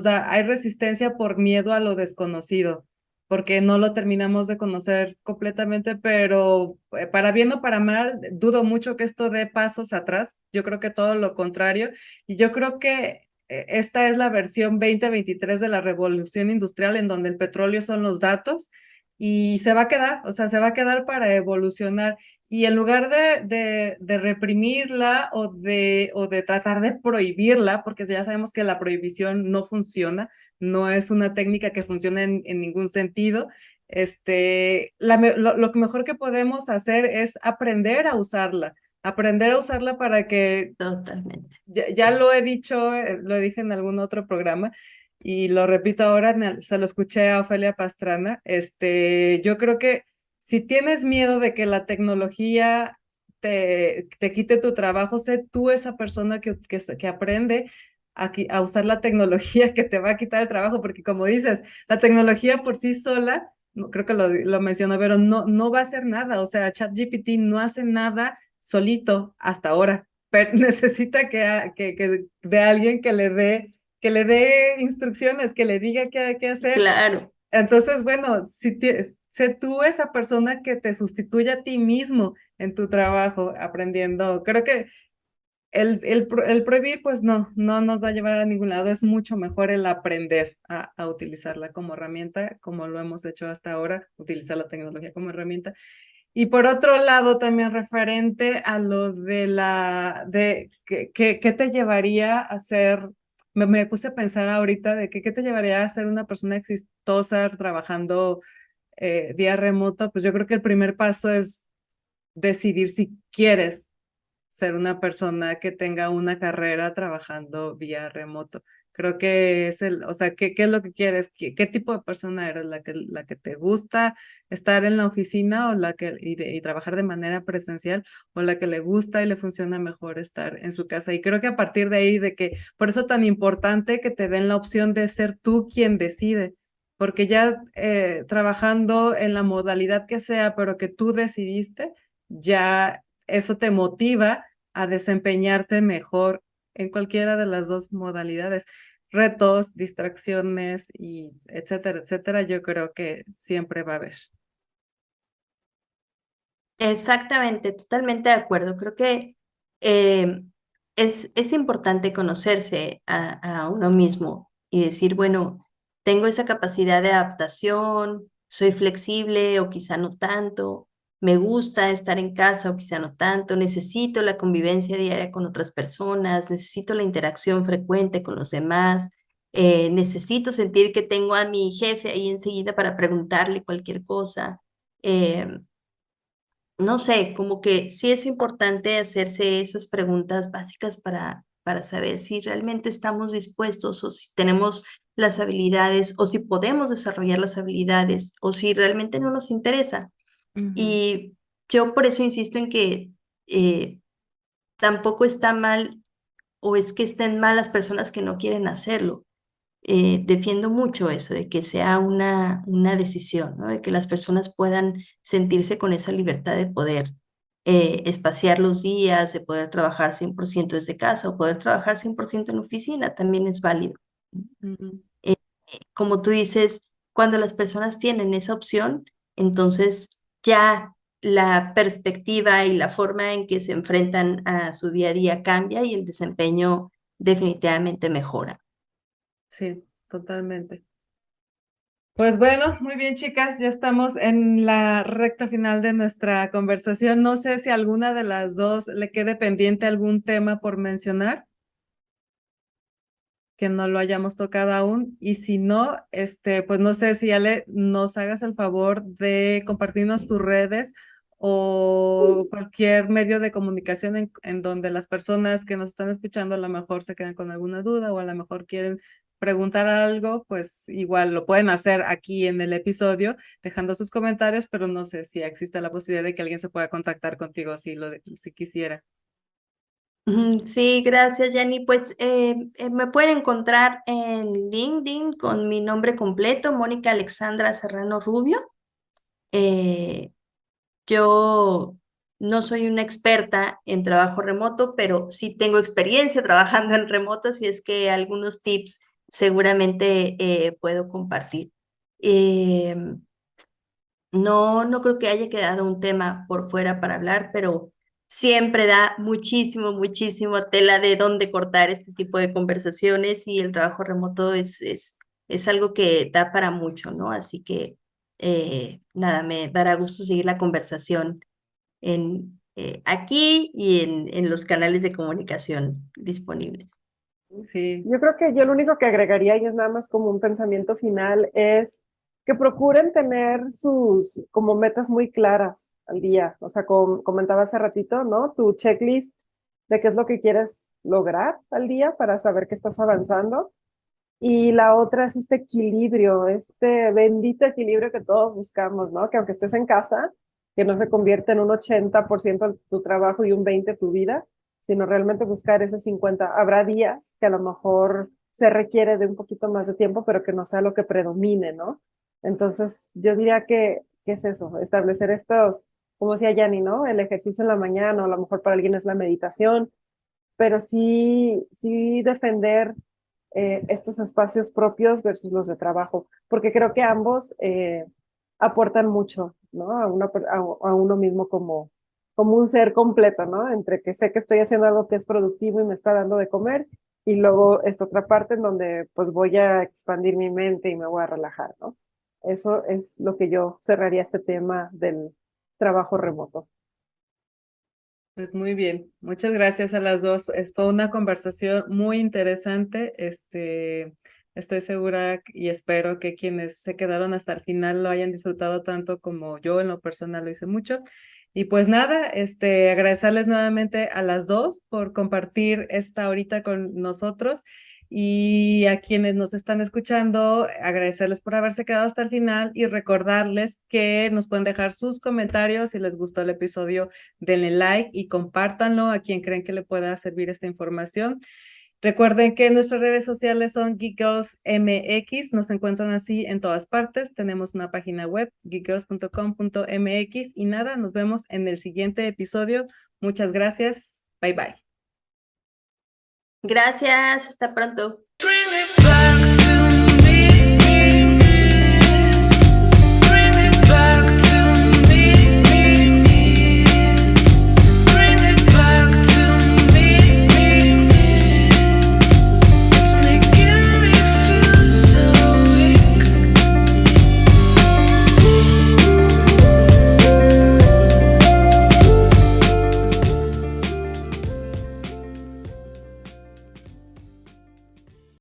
[SPEAKER 2] hay resistencia por miedo a lo desconocido, porque no lo terminamos de conocer completamente, pero para bien o para mal, dudo mucho que esto dé pasos atrás. Yo creo que todo lo contrario. Y yo creo que esta es la versión 2023 de la revolución industrial, en donde el petróleo son los datos y se va a quedar, o sea, se va a quedar para evolucionar. Y en lugar de reprimirla o de tratar de prohibirla, porque ya sabemos que la prohibición no funciona, no es una técnica que funcione en ningún sentido, lo mejor que podemos hacer es aprender a usarla para que
[SPEAKER 1] totalmente.
[SPEAKER 2] ya lo he dicho, lo dije en algún otro programa y lo repito ahora, se lo escuché a Ofelia Pastrana. Yo creo que si tienes miedo de que la tecnología te quite tu trabajo, sé tú esa persona que aprende a usar la tecnología que te va a quitar el trabajo, porque como dices, la tecnología por sí sola, creo que lo mencionó, pero no va a hacer nada. O sea, ChatGPT no hace nada solito hasta ahora, pero necesita de alguien que le dé instrucciones, que le diga qué hacer.
[SPEAKER 1] Claro,
[SPEAKER 2] Entonces, bueno, sé tú esa persona que te sustituye a ti mismo en tu trabajo aprendiendo. Creo que el prohibir, pues no nos va a llevar a ningún lado. Es mucho mejor el aprender a utilizarla como herramienta, como lo hemos hecho hasta ahora, utilizar la tecnología como herramienta. Y por otro lado, también referente a lo de qué te llevaría a ser, me puse a pensar ahorita de qué te llevaría a ser una persona exitosa trabajando vía remoto. Pues yo creo que el primer paso es decidir si quieres ser una persona que tenga una carrera trabajando vía remoto. Creo que o sea, ¿qué es lo que quieres? ¿Qué tipo de persona eres? La que te gusta estar en la oficina o y trabajar de manera presencial, o la que le gusta y le funciona mejor estar en su casa? Y creo que a partir de ahí, por eso tan importante que te den la opción de ser tú quien decide, porque ya trabajando en la modalidad que sea, pero que tú decidiste, ya eso te motiva a desempeñarte mejor en cualquiera de las dos modalidades. Retos, distracciones y etcétera, etcétera, yo creo que siempre va a haber.
[SPEAKER 1] exactamente, totalmente de acuerdo. Creo que eh, es importante conocerse a uno mismo y decir, bueno, tengo esa capacidad de adaptación, soy flexible o quizá no tanto, me gusta estar en casa o quizá no tanto, necesito la convivencia diaria con otras personas, necesito la interacción frecuente con los demás, necesito sentir que tengo a mi jefe ahí enseguida para preguntarle cualquier cosa. No sé, como que sí es importante hacerse esas preguntas básicas para saber si realmente estamos dispuestos o si tenemos las habilidades o si podemos desarrollar las habilidades o si realmente no nos interesa.
[SPEAKER 2] Ujú,
[SPEAKER 1] Y yo por eso insisto en que eh, tampoco está mal o es que estén mal las personas que no quieren hacerlo. Defiendo mucho eso, de que sea una decisión, ¿no? De que las personas puedan sentirse con esa libertad de poder. espaciar los días, de poder trabajar 100% desde casa o poder trabajar 100% en oficina, también es válido.
[SPEAKER 2] Ujú.
[SPEAKER 1] Como tú dices, cuando las personas tienen esa opción, entonces ya la perspectiva y la forma en que se enfrentan a su día a día cambia y el desempeño definitivamente mejora.
[SPEAKER 2] Sí, totalmente. Pues bueno, muy bien, chicas, ya estamos en la recta final de nuestra conversación. No sé si a alguna de las dos le quede pendiente algún tema por mencionar que no lo hayamos tocado aún. Y si no, pues no sé si Ale nos hagas el favor de compartirnos tus redes o cualquier medio de comunicación en donde las personas que nos están escuchando a lo mejor se quedan con alguna duda o a lo mejor quieren preguntar algo, pues igual lo pueden hacer aquí en el episodio, dejando sus comentarios, pero no sé si existe la posibilidad de que alguien se pueda contactar contigo si quisiera.
[SPEAKER 1] Sí, gracias, Jenny. Pues me pueden encontrar en LinkedIn con mi nombre completo, Mónica Alexandra Serrano Rubio. Eh, yo no soy una experta en trabajo remoto, pero sí tengo experiencia trabajando en remoto, así es que algunos tips seguramente puedo compartir. Em, no creo que haya quedado un tema por fuera para hablar, pero siempre da muchísimo tela de dónde cortar este tipo de conversaciones y el trabajo remoto es algo que da para mucho, ¿no? Así que nada, me dará gusto seguir la conversación aquí y en los canales de comunicación disponibles.
[SPEAKER 2] Sí,
[SPEAKER 3] Yo creo que yo lo único que agregaría, y es nada más como un pensamiento final, es que procuren tener sus como metas muy claras al día. O sea, como comentaba hace ratito, ¿no? Tu checklist de qué es lo que quieres lograr al día para saber que estás avanzando. Y la otra es este equilibrio, este bendito equilibrio que todos buscamos, ¿no? Que aunque estés en casa, que no se convierta en un 80% tu trabajo y un 20% tu vida, sino realmente buscar ese 50%. Habrá días que a lo mejor se requiere de un poquito más de tiempo, pero que no sea lo que predomine, ¿no? Entonces, yo diría que es eso, establecer estos, como decía Yanni, ¿no? El ejercicio en la mañana, o a lo mejor para alguien es la meditación, pero sí defender estos espacios propios versus los de trabajo, porque creo que ambos aportan mucho, ¿no? A uno mismo como un ser completo, ¿no? Entre que sé que estoy haciendo algo que es productivo y me está dando de comer, y luego esta otra parte en donde pues voy a expandir mi mente y me voy a relajar, ¿no? Eso es lo que yo cerraría este tema del trabajo remoto.
[SPEAKER 2] pues muy bien, muchas gracias a las dos. Fue una conversación muy interesante. Estoy segura y espero que quienes se quedaron hasta el final lo hayan disfrutado tanto como yo en lo personal lo hice mucho. Y pues nada, agradecerles nuevamente a las dos por compartir esta horita con nosotros. Y a quienes nos están escuchando, agradecerles por haberse quedado hasta el final y recordarles que nos pueden dejar sus comentarios si les gustó el episodio, denle like y compártanlo a quien creen que le pueda servir esta información. Recuerden que nuestras redes sociales son Geek Girls MX, nos encuentran así en todas partes. Tenemos una página web, geekgirls.com.mx, y nada, nos vemos en el siguiente episodio. Muchas gracias. Bye bye.
[SPEAKER 1] Gracias, hasta pronto.